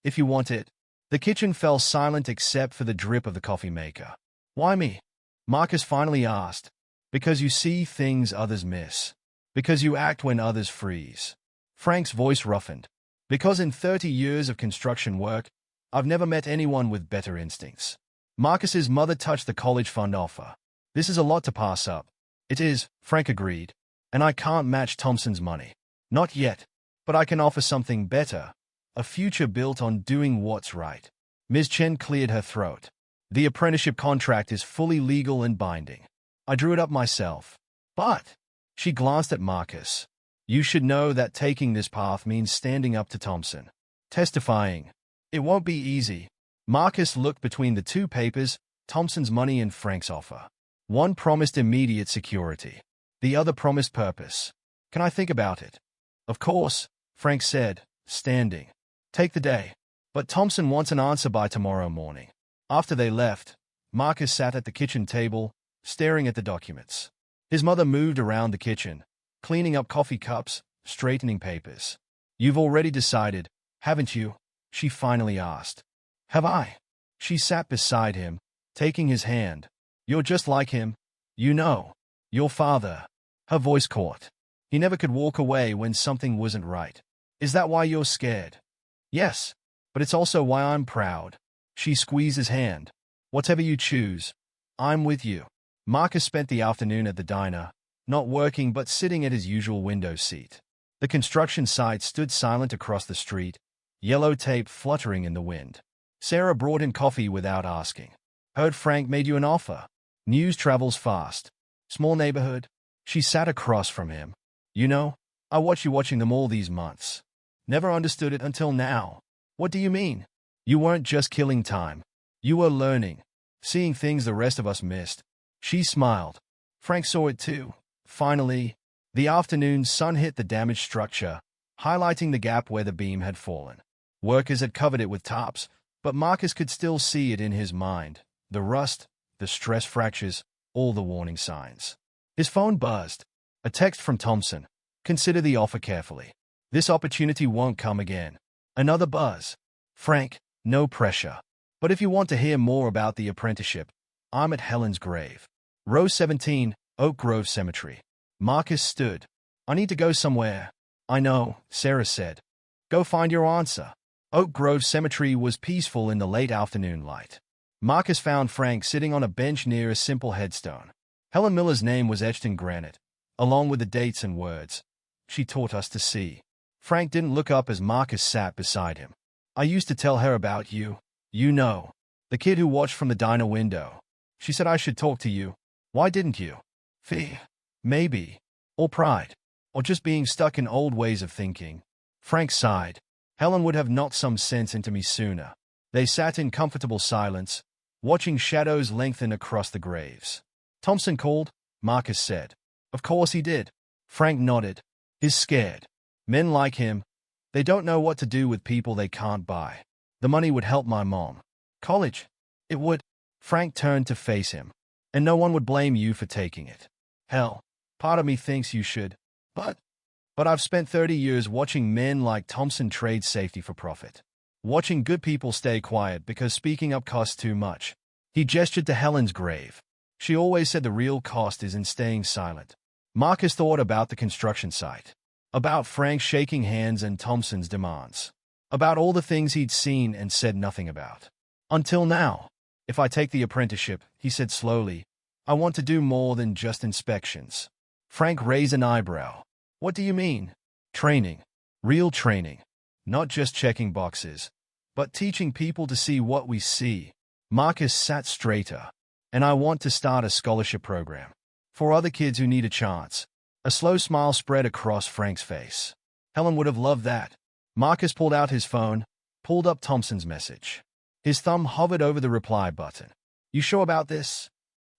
if you want it. The kitchen fell silent except for the drip of the coffee maker. Why me? Marcus finally asked. Because you see things others miss. Because you act when others freeze. Frank's voice roughened. Because in 30 years of construction work, I've never met anyone with better instincts. Marcus's mother touched the college fund offer. This is a lot to pass up. It is, Frank agreed. And I can't match Thompson's money. Not yet. But I can offer something better. A future built on doing what's right. Ms. Chen cleared her throat. The apprenticeship contract is fully legal and binding. I drew it up myself. But, she glanced at Marcus. You should know that taking this path means standing up to Thompson. Testifying. It won't be easy. Marcus looked between the two papers, Thompson's money and Frank's offer. One promised immediate security. The other promised purpose. Can I think about it? Of course, Frank said, standing. Take the day. But Thompson wants an answer by tomorrow morning. After they left, Marcus sat at the kitchen table, staring at the documents. His mother moved around the kitchen, cleaning up coffee cups, straightening papers. You've already decided, haven't you? She finally asked. Have I? She sat beside him, taking his hand. You're just like him. You know. Your father. Her voice caught. He never could walk away when something wasn't right. Is that why you're scared? Yes. But it's also why I'm proud. She squeezed his hand. Whatever you choose, I'm with you. Marcus spent the afternoon at the diner, not working but sitting at his usual window seat. The construction site stood silent across the street, yellow tape fluttering in the wind. Sarah brought in coffee without asking. Heard Frank made you an offer. News travels fast. Small neighborhood. She sat across from him. You know, I watched you watching them all these months. Never understood it until now. What do you mean? You weren't just killing time. You were learning. Seeing things the rest of us missed. She smiled. Frank saw it too. Finally, the afternoon sun hit the damaged structure, highlighting the gap where the beam had fallen. Workers had covered it with tarps, but Marcus could still see it in his mind. The rust, the stress fractures, all the warning signs. His phone buzzed. A text from Thompson. Consider the offer carefully. This opportunity won't come again. Another buzz. Frank, no pressure. But if you want to hear more about the apprenticeship, I'm at Helen's grave. Row 17, Oak Grove Cemetery. Marcus stood. I need to go somewhere. I know, Sarah said. Go find your answer. Oak Grove Cemetery was peaceful in the late afternoon light. Marcus found Frank sitting on a bench near a simple headstone. Helen Miller's name was etched in granite, along with the dates and words. She taught us to see. Frank didn't look up as Marcus sat beside him. I used to tell her about you. You know. The kid who watched from the diner window. She said I should talk to you. Why didn't you? Fear. Maybe. Or pride. Or just being stuck in old ways of thinking. Frank sighed. Helen would have knocked some sense into me sooner. They sat in comfortable silence, watching shadows lengthen across the graves. Thompson called, Marcus said. Of course he did. Frank nodded. He's scared. Men like him, they don't know what to do with people they can't buy. The money would help my mom. College. It would. Frank turned to face him. And no one would blame you for taking it. Hell, part of me thinks you should. But I've spent 30 years watching men like Thompson trade safety for profit. Watching good people stay quiet because speaking up costs too much. He gestured to Helen's grave. She always said the real cost is in staying silent. Marcus thought about the construction site. About Frank shaking hands and Thompson's demands. About all the things he'd seen and said nothing about. Until now. If I take the apprenticeship, he said slowly, I want to do more than just inspections. Frank raised an eyebrow. What do you mean? Training. Real training. Not just checking boxes, but teaching people to see what we see. Marcus sat straighter. And I want to start a scholarship program. For other kids who need a chance. A slow smile spread across Frank's face. Helen would have loved that. Marcus pulled out his phone, pulled up Thompson's message. His thumb hovered over the reply button. You sure about this?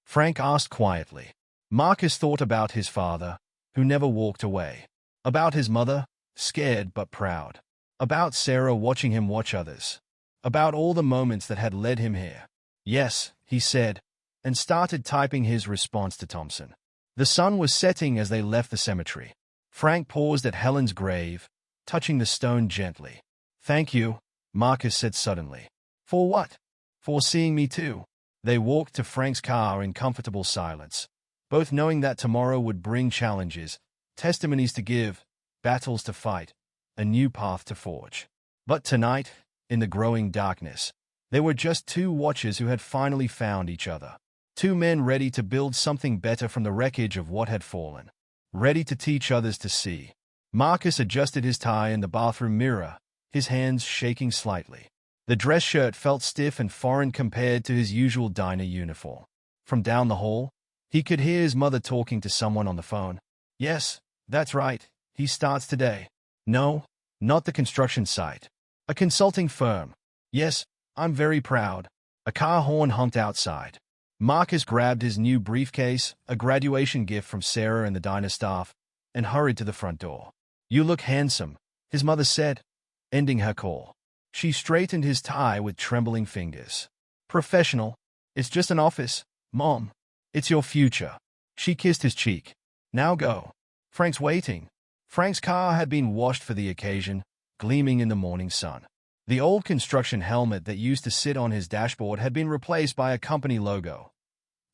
Frank asked quietly. Marcus thought about his father, who never walked away. About his mother, scared but proud. About Sarah watching him watch others. About all the moments that had led him here. Yes, he said, and started typing his response to Thompson. The sun was setting as they left the cemetery. Frank paused at Helen's grave, touching the stone gently. Thank you, Marcus said suddenly. For what? For seeing me too. They walked to Frank's car in comfortable silence, both knowing that tomorrow would bring challenges, testimonies to give, battles to fight, a new path to forge. But tonight, in the growing darkness, they were just two watchers who had finally found each other. Two men ready to build something better from the wreckage of what had fallen. Ready to teach others to see. Marcus adjusted his tie in the bathroom mirror, his hands shaking slightly. The dress shirt felt stiff and foreign compared to his usual diner uniform. From down the hall, he could hear his mother talking to someone on the phone. Yes, that's right, he starts today. No, not the construction site. A consulting firm. Yes, I'm very proud. A car horn honked outside. Marcus grabbed his new briefcase, a graduation gift from Sarah and the diner staff, and hurried to the front door. You look handsome, his mother said, ending her call. She straightened his tie with trembling fingers. Professional. It's just an office, Mom. It's your future. She kissed his cheek. Now go. Frank's waiting. Frank's car had been washed for the occasion, gleaming in the morning sun. The old construction helmet that used to sit on his dashboard had been replaced by a company logo.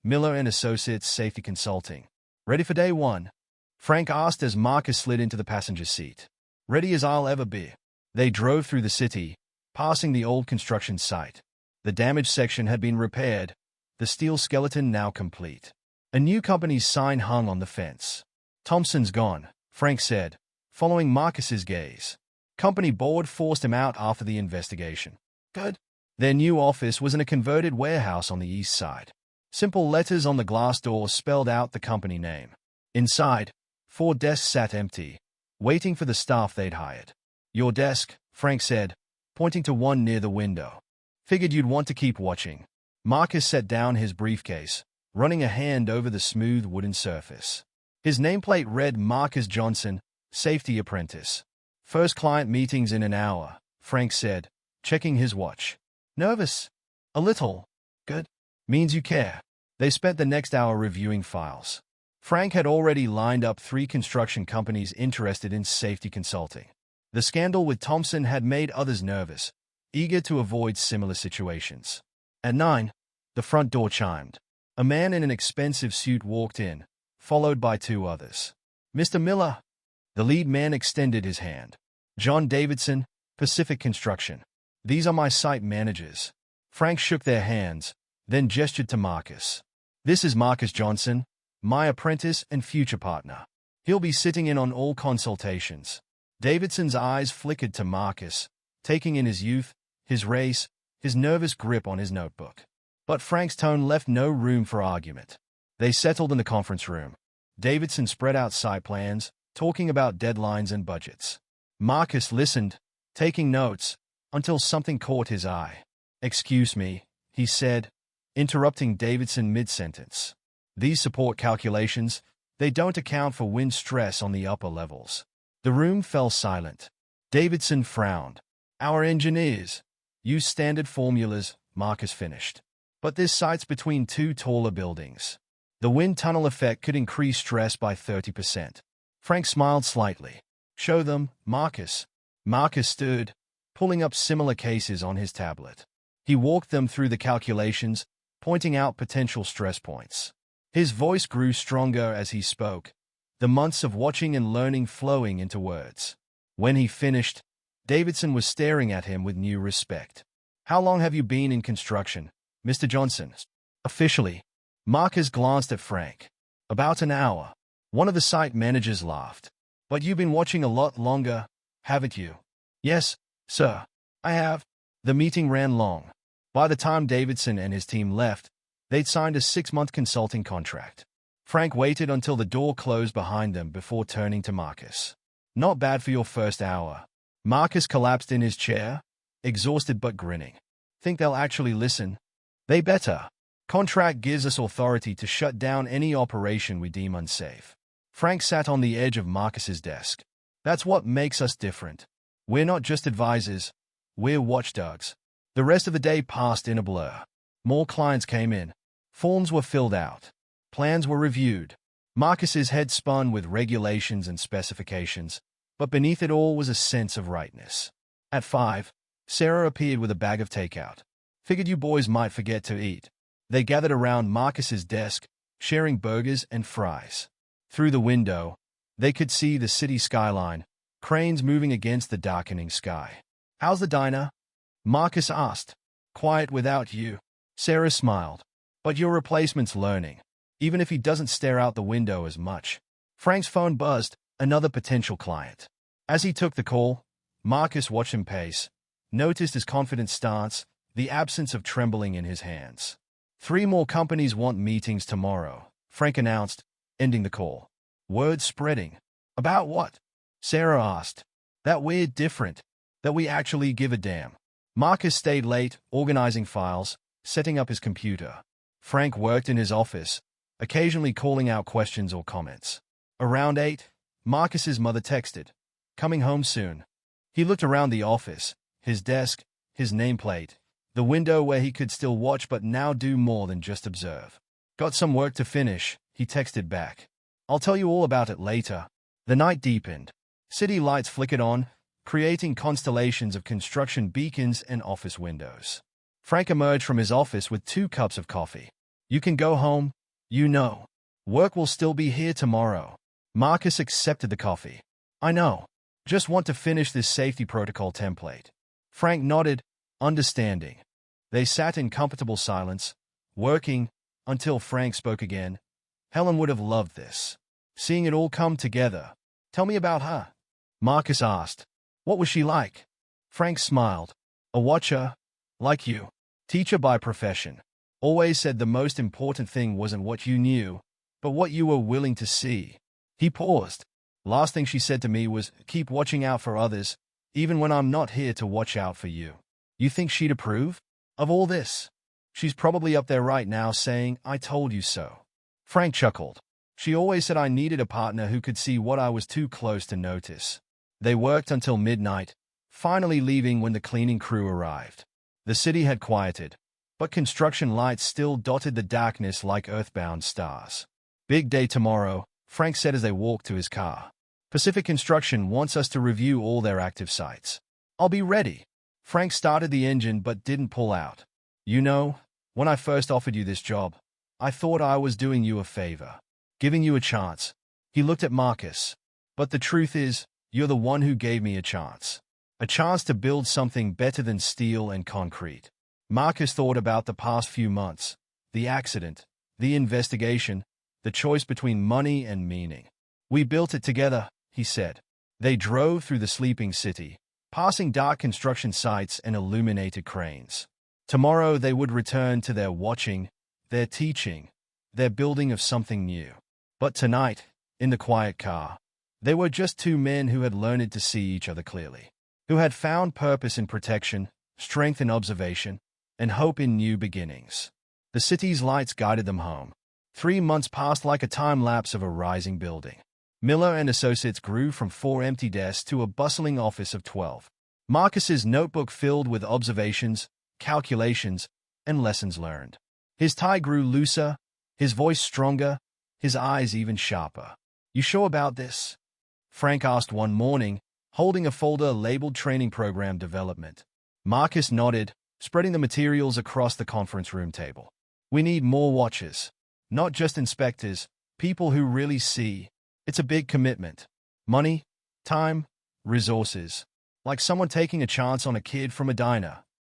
Miller and Associates Safety Consulting. Ready for day one? Frank asked as Marcus slid into the passenger seat. Ready as I'll ever be. They drove through the city, passing the old construction site. The damaged section had been repaired, the steel skeleton now complete. A new company's sign hung on the fence. Thompson's gone, Frank said, following Marcus's gaze. Company board forced him out after the investigation. Good. Their new office was in a converted warehouse on the east side. Simple letters on the glass door spelled out the company name. Inside, 4 desks sat empty, waiting for the staff they'd hired. Your desk, Frank said, pointing to one near the window. Figured you'd want to keep watching. Marcus set down his briefcase, running a hand over the smooth wooden surface. His nameplate read Marcus Johnson, Safety Apprentice. First client meetings in an hour, Frank said, checking his watch. Nervous? A little. Good. Means you care. They spent the next hour reviewing files. Frank had already lined up 3 construction companies interested in safety consulting. The scandal with Thompson had made others nervous, eager to avoid similar situations. At 9, the front door chimed. A man in an expensive suit walked in, followed by 2 others. Mr. Miller. The lead man extended his hand. John Davidson, Pacific Construction. These are my site managers. Frank shook their hands, then gestured to Marcus. This is Marcus Johnson, my apprentice and future partner. He'll be sitting in on all consultations. Davidson's eyes flickered to Marcus, taking in his youth, his race, his nervous grip on his notebook. But Frank's tone left no room for argument. They settled in the conference room. Davidson spread out site plans, talking about deadlines and budgets. Marcus listened, taking notes, until something caught his eye. Excuse me, he said, interrupting Davidson mid-sentence. These support calculations, they don't account for wind stress on the upper levels. The room fell silent. Davidson frowned. Our engineers use standard formulas, Marcus finished. But this site's between 2 taller buildings. The wind tunnel effect could increase stress by 30%. Frank smiled slightly. Show them, Marcus. Marcus stood, pulling up similar cases on his tablet. He walked them through the calculations, pointing out potential stress points. His voice grew stronger as he spoke, the months of watching and learning flowing into words. When he finished, Davidson was staring at him with new respect. "How long have you been in construction, Mr. Johnson?" "Officially." Marcus glanced at Frank. "About an hour." One of the site managers laughed. "But you've been watching a lot longer, haven't you?" "Yes, sir, I have." The meeting ran long. By the time Davidson and his team left, they'd signed a 6-month consulting contract. Frank waited until the door closed behind them before turning to Marcus. "Not bad for your first hour." Marcus collapsed in his chair, exhausted but grinning. "Think they'll actually listen?" "They better. Contract gives us authority to shut down any operation we deem unsafe." Frank sat on the edge of Marcus's desk. "That's what makes us different. We're not just advisors, we're watchdogs." The rest of the day passed in a blur. More clients came in. Forms were filled out. Plans were reviewed. Marcus's head spun with regulations and specifications, but beneath it all was a sense of rightness. At 5, Sarah appeared with a bag of takeout. "Figured you boys might forget to eat." They gathered around Marcus's desk, sharing burgers and fries. Through the window, they could see the city skyline, cranes moving against the darkening sky. "How's the diner?" Marcus asked. "Quiet without you." Sarah smiled. "But your replacement's learning, even if he doesn't stare out the window as much." Frank's phone buzzed, another potential client. As he took the call, Marcus watched him pace, noticed his confident stance, the absence of trembling in his hands. "3 more companies want meetings tomorrow," Frank announced, ending the call. Word spreading. "About what?" Sarah asked. "That we're different, that we actually give a damn." Marcus stayed late, organizing files, setting up his computer. Frank worked in his office, occasionally calling out questions or comments. Around 8, Marcus's mother texted, "Coming home soon." He looked around the office, his desk, his nameplate, the window where he could still watch but now do more than just observe. "Got some work to finish," he texted back. "I'll tell you all about it later." The night deepened. City lights flickered on, creating constellations of construction beacons and office windows. Frank emerged from his office with 2 cups of coffee. "You can go home, you know. Work will still be here tomorrow." Marcus accepted the coffee. "I know. Just want to finish this safety protocol template." Frank nodded, understanding. They sat in comfortable silence, working, until Frank spoke again. "Helen would have loved this. Seeing it all come together. Tell me about her." Marcus asked. "What was she like?" Frank smiled. "A watcher, like you. Teacher by profession. Always said the most important thing wasn't what you knew, but what you were willing to see." He paused. "Last thing she said to me was, keep watching out for others, even when I'm not here to watch out for you." "You think she'd approve of all this?" "She's probably up there right now saying, 'I told you so.'" Frank chuckled. "She always said I needed a partner who could see what I was too close to notice." They worked until midnight, finally leaving when the cleaning crew arrived. The city had quieted, but construction lights still dotted the darkness like earthbound stars. "Big day tomorrow," Frank said as they walked to his car. "Pacific Construction wants us to review all their active sites." "I'll be ready." Frank started the engine but didn't pull out. "You know, when I first offered you this job, I thought I was doing you a favor, giving you a chance." He looked at Marcus. "But the truth is, you're the one who gave me a chance. A chance to build something better than steel and concrete." Marcus thought about the past few months, the accident, the investigation, the choice between money and meaning. "We built it together," he said. They drove through the sleeping city, passing dark construction sites and illuminated cranes. Tomorrow they would return to their watching, their teaching, their building of something new. But tonight, in the quiet car, they were just 2 men who had learned to see each other clearly, who had found purpose in protection, strength in observation, and hope in new beginnings. The city's lights guided them home. 3 months passed like a time lapse of a rising building. Miller and Associates grew from 4 empty desks to a bustling office of 12. Marcus's notebook filled with observations, calculations, and lessons learned. His tie grew looser, his voice stronger, his eyes even sharper. "You sure about this?" Frank asked one morning, holding a folder labeled Training Program Development. Marcus nodded, spreading the materials across the conference room table. We need more watchers. Not just inspectors, people who really see. It's a big commitment. Money, time, resources. Like someone taking a chance on a kid from a diner.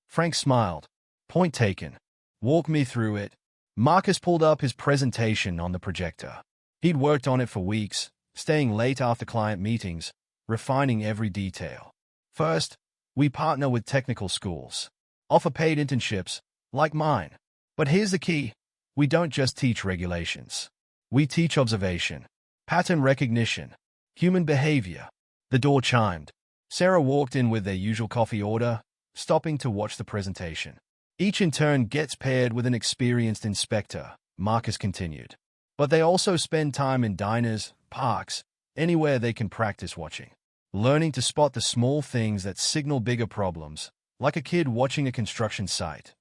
Frank smiled. Point taken. Walk me through it. Marcus pulled up his presentation on the projector. He'd worked on it for weeks, staying late after client meetings, refining every detail. First, we partner with technical schools. Offer paid internships, like mine. But here's the key. We don't just teach regulations. We teach observation, pattern recognition, human behavior. The door chimed. Sarah walked in with their usual coffee order, stopping to watch the presentation. Each intern gets paired with an experienced inspector, Marcus continued. But they also spend time in diners, parks, anywhere they can practice watching. Learning to spot the small things that signal bigger problems, like a kid watching a construction site.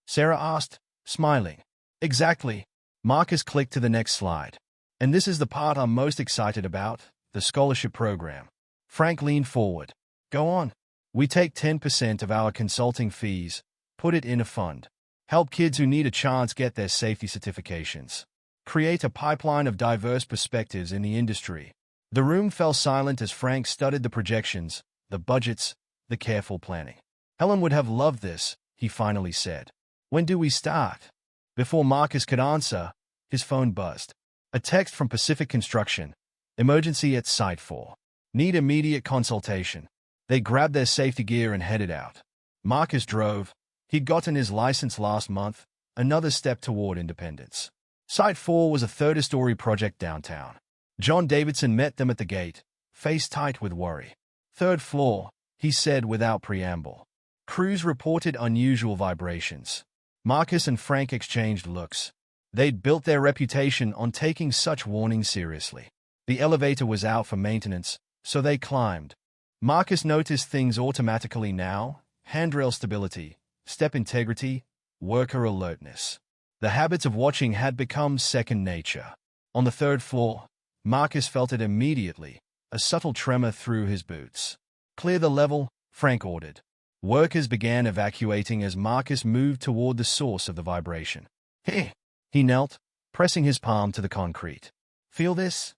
Sarah asked, smiling. Exactly. Marcus clicked to the next slide. And this is the part I'm most excited about, the scholarship program. Frank leaned forward. Go on. We take 10% of our consulting fees, put it in a fund. Help kids who need a chance get their safety certifications. Create a pipeline of diverse perspectives in the industry. The room fell silent as Frank studied the projections, the budgets, the careful planning. Helen would have loved this, he finally said. When do we start? Before Marcus could answer, his phone buzzed. A text from Pacific Construction. Emergency at Site 4. Need immediate consultation. They grabbed their safety gear and headed out. Marcus drove. He'd gotten his license last month, another step toward independence. Site 4 was a third-story project downtown. John Davidson met them at the gate, face tight with worry. Third floor, he said without preamble. Crews reported unusual vibrations. Marcus and Frank exchanged looks. They'd built their reputation on taking such warnings seriously. The elevator was out for maintenance, so they climbed. Marcus noticed things automatically now: handrail stability, step integrity, worker alertness. The habits of watching had become second nature. On the third floor, Marcus felt it immediately, a subtle tremor through his boots. Clear the level, Frank ordered. Workers began evacuating as Marcus moved toward the source of the vibration. Hey! He knelt, pressing his palm to the concrete. Feel this?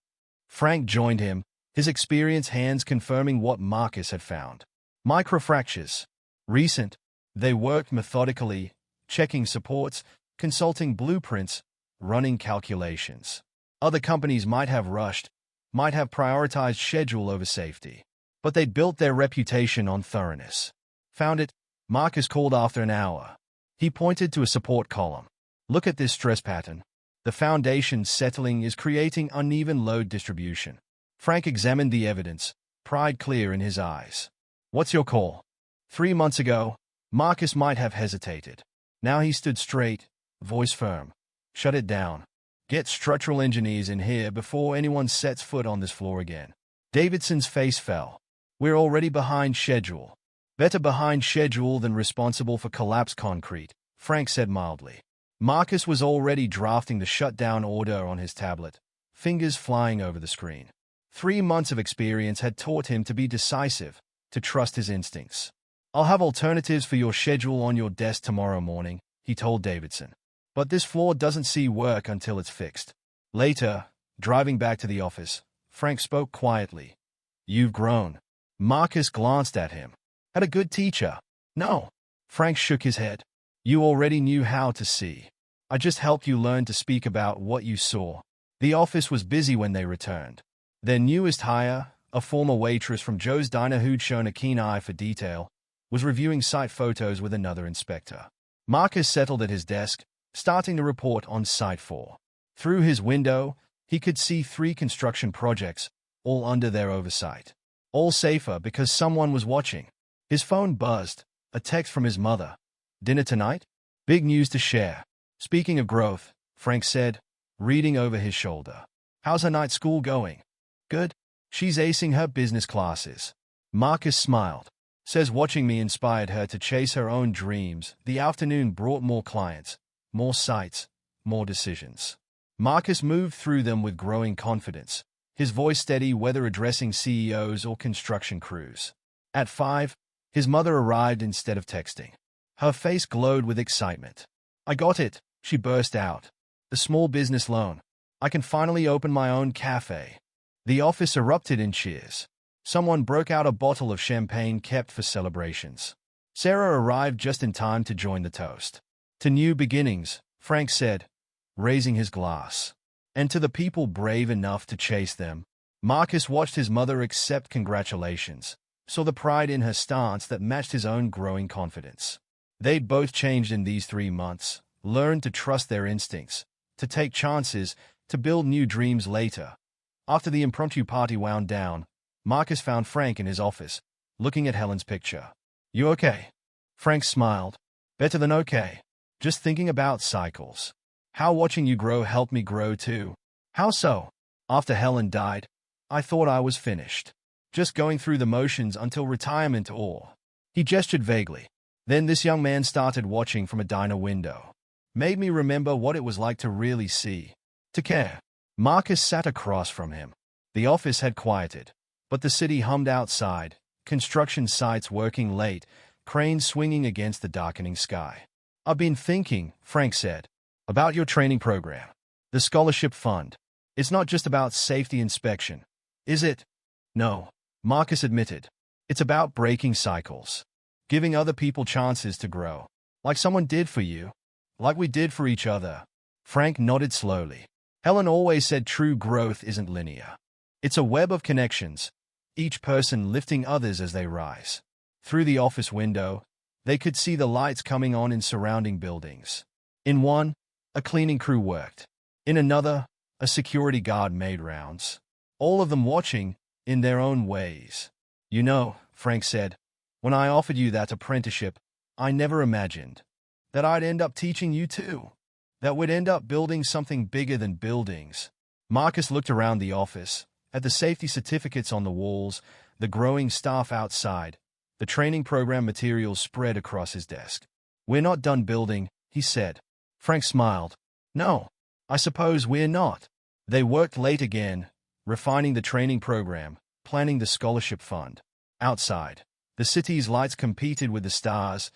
Frank joined him, his experienced hands confirming what Marcus had found. Microfractures. Recent. They worked methodically, checking supports, consulting blueprints, running calculations. Other companies might have rushed, might have prioritized schedule over safety. But they'd built their reputation on thoroughness. Found it? Marcus called after an hour. He pointed to a support column. Look at this stress pattern. The foundation settling is creating uneven load distribution. Frank examined the evidence, pride clear in his eyes. What's your call? 3 months ago, Marcus might have hesitated. Now he stood straight, voice firm. Shut it down. Get structural engineers in here before anyone sets foot on this floor again. Davidson's face fell. We're already behind schedule. Better behind schedule than responsible for collapsed concrete, Frank said mildly. Marcus was already drafting the shutdown order on his tablet, fingers flying over the screen. 3 months of experience had taught him to be decisive, to trust his instincts. I'll have alternatives for your schedule on your desk tomorrow morning, he told Davidson. But this floor doesn't see work until it's fixed. Later, driving back to the office, Frank spoke quietly. You've grown. Marcus glanced at him. Had a good teacher? No. Frank shook his head. You already knew how to see. I just helped you learn to speak about what you saw. The office was busy when they returned. Their newest hire, a former waitress from Joe's Diner who'd shown a keen eye for detail, was reviewing site photos with another inspector. Marcus settled at his desk, starting to report on Site 4. Through his window, he could see 3 construction projects, all under their oversight. All safer because someone was watching. His phone buzzed, a text from his mother. Dinner tonight? Big news to share. Speaking of growth, Frank said, reading over his shoulder. How's her night school going? Good. She's acing her business classes. Marcus smiled. Says watching me inspired her to chase her own dreams. The afternoon brought more clients, more sites, more decisions. Marcus moved through them with growing confidence, his voice steady whether addressing CEOs or construction crews. At 5, his mother arrived instead of texting. Her face glowed with excitement. "I got it," she burst out. "The small business loan. I can finally open my own cafe." The office erupted in cheers. Someone broke out a bottle of champagne kept for celebrations. Sarah arrived just in time to join the toast. "To new beginnings," Frank said, raising his glass. "And to the people brave enough to chase them." Marcus watched his mother accept congratulations, saw the pride in her stance that matched his own growing confidence. They'd both changed in these 3 months, learned to trust their instincts, to take chances, to build new dreams later. After the impromptu party wound down, Marcus found Frank in his office, looking at Helen's picture. "You okay?" Frank smiled. "Better than okay. Just thinking about cycles. How watching you grow helped me grow too." "How so?" "After Helen died, I thought I was finished. Just going through the motions until retirement or—" He gestured vaguely. "Then this young man started watching from a diner window. Made me remember what it was like to really see. To care." Marcus sat across from him. The office had quieted, but the city hummed outside, construction sites working late, cranes swinging against the darkening sky. "I've been thinking," Frank said, "about your training program. The scholarship fund. It's not just about safety inspection, is it?" "No," Marcus admitted. "It's about breaking cycles. Giving other people chances to grow. Like someone did for you. Like we did for each other." Frank nodded slowly. "Helen always said true growth isn't linear. It's a web of connections, each person lifting others as they rise." Through the office window, they could see the lights coming on in surrounding buildings. In one, a cleaning crew worked. In another, a security guard made rounds. All of them watching, in their own ways. "You know," Frank said, "when I offered you that apprenticeship, I never imagined that I'd end up teaching you too. That we'd end up building something bigger than buildings." Marcus looked around the office, at the safety certificates on the walls, the growing staff outside, the training program materials spread across his desk. "We're not done building," he said. Frank smiled. "No, I suppose we're not." They worked late again, refining the training program, planning the scholarship fund. Outside, the city's lights competed with the stars,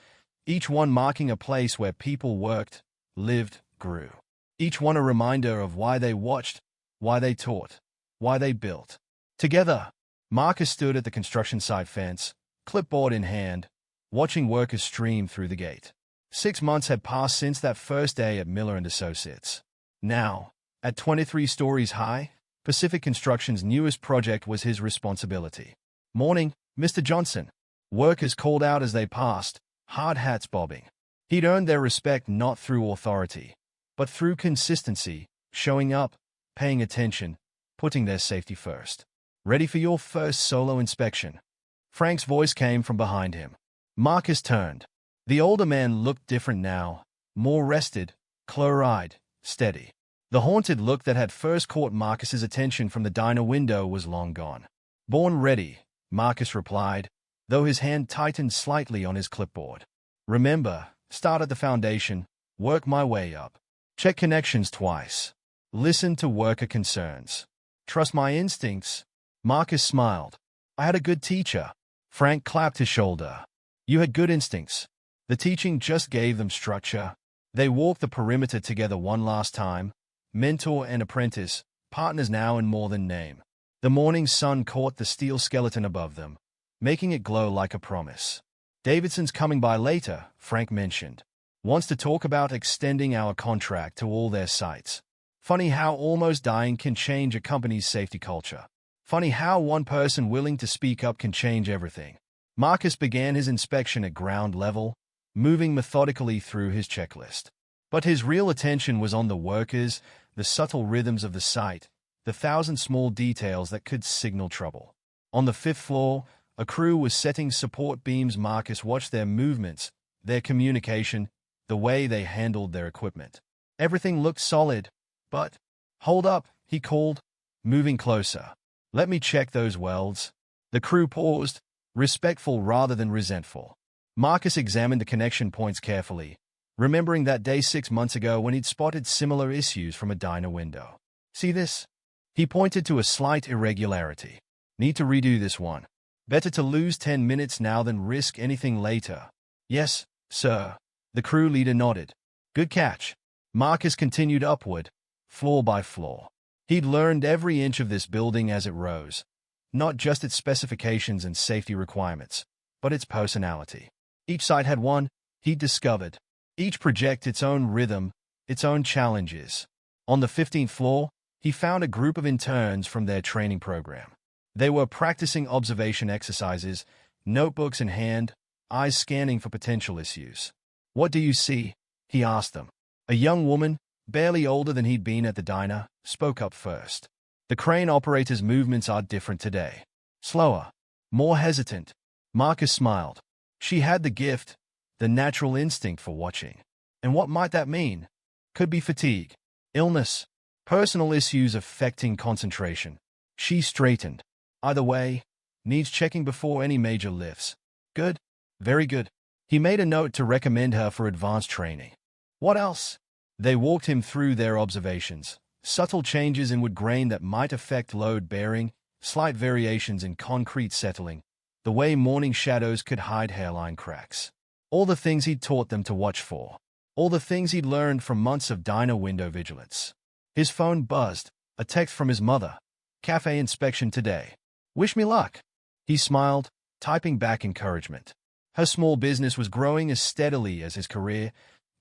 each one marking a place where people worked, lived, grew. Each one a reminder of why they watched, why they taught, why they built. Together, Marcus stood at the construction site fence, clipboard in hand, watching workers stream through the gate. 6 months had passed since that first day at Miller & Associates. Now, at 23 stories high, Pacific Construction's newest project was his responsibility. "Morning, Mr. Johnson." Workers called out as they passed, hard hats bobbing. He'd earned their respect not through authority, but through consistency, showing up, paying attention, putting their safety first. "Ready for your first solo inspection?" Frank's voice came from behind him. Marcus turned. The older man looked different now, more rested, clear-eyed, steady. The haunted look that had first caught Marcus's attention from the diner window was long gone. "Born ready," Marcus replied, though his hand tightened slightly on his clipboard. "Remember, start at the foundation, work my way up. Check connections twice. Listen to worker concerns. Trust my instincts." Marcus smiled. "I had a good teacher." Frank clapped his shoulder. "You had good instincts. The teaching just gave them structure." They walked the perimeter together one last time, mentor and apprentice, partners now in more than name. The morning sun caught the steel skeleton above them, making it glow like a promise. "Davidson's coming by later," Frank mentioned. "Wants to talk about extending our contract to all their sites." Funny how almost dying can change a company's safety culture. Funny how one person willing to speak up can change everything. Marcus began his inspection at ground level, moving methodically through his checklist. But his real attention was on the workers, the subtle rhythms of the site, the thousand small details that could signal trouble. On the 5th floor, a crew was setting support beams. Marcus watched their movements, their communication, the way they handled their equipment. Everything looked solid, but— "Hold up," he called, moving closer. "Let me check those welds." The crew paused, respectful rather than resentful. Marcus examined the connection points carefully, remembering that day 6 months ago when he'd spotted similar issues from a diner window. "See this?" He pointed to a slight irregularity. Need to redo this one. Better to lose 10 minutes now than risk anything later. Yes, sir. The crew leader nodded. Good catch. Marcus continued upward, floor by floor. He'd learned every inch of this building as it rose, not just its specifications and safety requirements, but its personality. Each site had one, he'd discovered. Each project its own rhythm, its own challenges. On the 15th floor, he found a group of interns from their training program. They were practicing observation exercises, notebooks in hand, eyes scanning for potential issues. What do you see? He asked them. A young woman, barely older than he'd been at the diner, spoke up first. The crane operator's movements are different today. Slower, more hesitant. Marcus smiled. She had the gift, the natural instinct for watching. And what might that mean? Could be fatigue, illness, personal issues affecting concentration. She straightened. Either way, needs checking before any major lifts. Good. Very good. He made a note to recommend her for advanced training. What else? They walked him through their observations. Subtle changes in wood grain that might affect load bearing, slight variations in concrete settling, the way morning shadows could hide hairline cracks. All the things he'd taught them to watch for. All the things he'd learned from months of diner window vigilance. His phone buzzed. A text from his mother. Cafe inspection today. Wish me luck. He smiled, typing back encouragement. Her small business was growing as steadily as his career,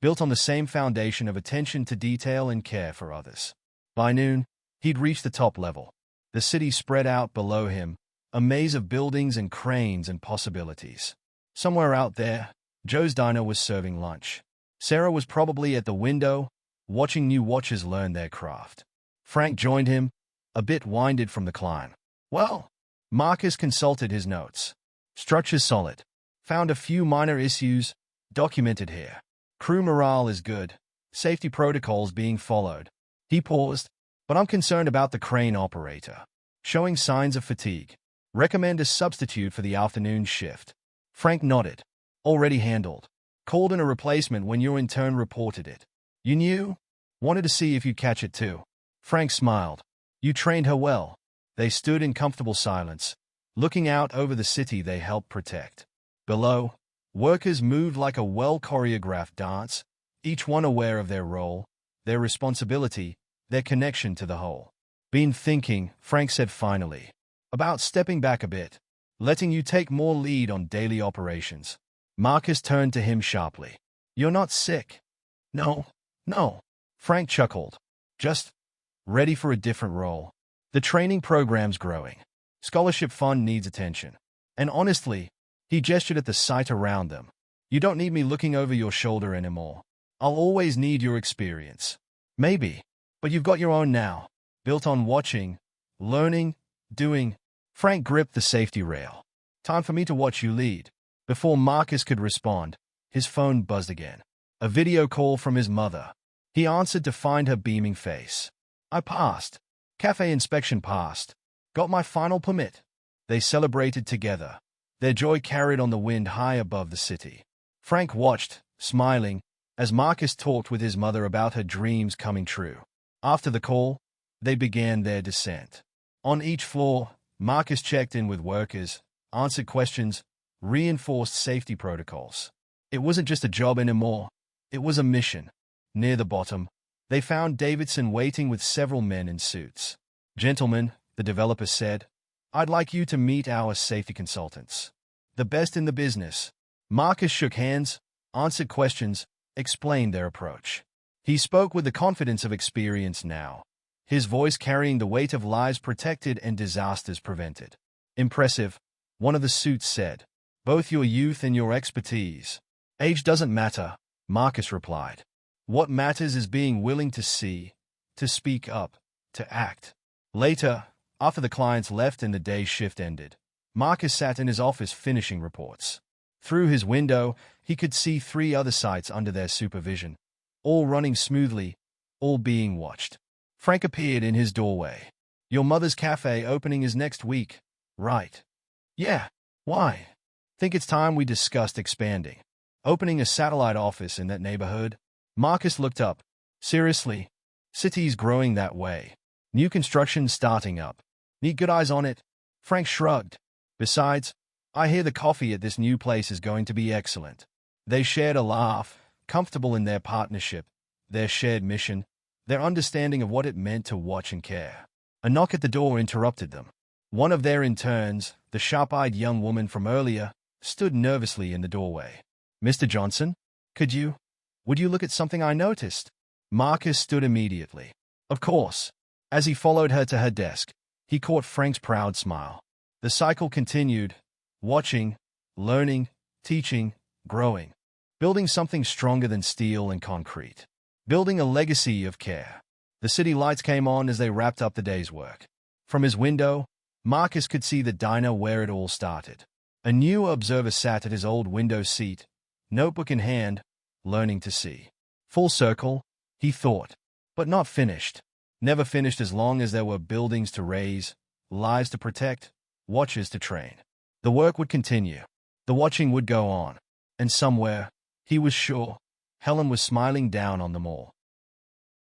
built on the same foundation of attention to detail and care for others. By noon, he'd reached the top level. The city spread out below him, a maze of buildings and cranes and possibilities. Somewhere out there, Joe's diner was serving lunch. Sarah was probably at the window, watching new watchers learn their craft. Frank joined him, a bit winded from the climb. Well, Marcus consulted his notes. Structure's solid. Found a few minor issues, documented here. Crew morale is good. Safety protocols being followed. He paused, but I'm concerned about the crane operator. Showing signs of fatigue. Recommend a substitute for the afternoon shift. Frank nodded. Already handled. Called in a replacement when your intern reported it. You knew? Wanted to see if you'd catch it too. Frank smiled. You trained her well. They stood in comfortable silence, looking out over the city they helped protect. Below, workers moved like a well-choreographed dance, each one aware of their role, their responsibility, their connection to the whole. Been thinking, Frank said finally, about stepping back a bit, letting you take more lead on daily operations. Marcus turned to him sharply. You're not sick. No. Frank chuckled. Just ready for a different role. The training program's growing. Scholarship fund needs attention. And honestly, he gestured at the site around them. You don't need me looking over your shoulder anymore. I'll always need your experience. Maybe, but you've got your own now, built on watching, learning, doing. Frank gripped the safety rail. Time for me to watch you lead. Before Marcus could respond, his phone buzzed again. A video call from his mother. He answered to find her beaming face. I passed. Cafe inspection passed. Got my final permit. They celebrated together. Their joy carried on the wind high above the city. Frank watched, smiling, as Marcus talked with his mother about her dreams coming true. After the call, they began their descent. On each floor, Marcus checked in with workers, answered questions, reinforced safety protocols. It wasn't just a job anymore. It was a mission. Near the bottom, they found Davidson waiting with several men in suits. Gentlemen, the developer said, I'd like you to meet our safety consultants. The best in the business. Marcus shook hands, answered questions, explained their approach. He spoke with the confidence of experience now, his voice carrying the weight of lives protected and disasters prevented. Impressive, one of the suits said. Both your youth and your expertise. Age doesn't matter, Marcus replied. What matters is being willing to see, to speak up, to act. Later, after the clients left and the day's shift ended, Marcus sat in his office finishing reports. Through his window, he could see 3 other sites under their supervision, all running smoothly, all being watched. Frank appeared in his doorway. Your mother's cafe opening is next week, right? Yeah. Why? Think it's time we discussed expanding. Opening a satellite office in that neighborhood? Marcus looked up. Seriously? City's growing that way. New construction starting up. Need good eyes on it. Frank shrugged. Besides, I hear the coffee at this new place is going to be excellent. They shared a laugh, comfortable in their partnership, their shared mission, their understanding of what it meant to watch and care. A knock at the door interrupted them. One of their interns, the sharp-eyed young woman from earlier, stood nervously in the doorway. Mr. Johnson, would you look at something I noticed? Marcus stood immediately. Of course. As he followed her to her desk, he caught Frank's proud smile. The cycle continued, watching, learning, teaching, growing, building something stronger than steel and concrete, building a legacy of care. The city lights came on as they wrapped up the day's work. From his window, Marcus could see the diner where it all started. A new observer sat at his old window seat, notebook in hand, learning to see. Full circle, he thought, but not finished. Never finished as long as there were buildings to raise, lives to protect, watchers to train. The work would continue. The watching would go on. And somewhere, he was sure, Helen was smiling down on them all.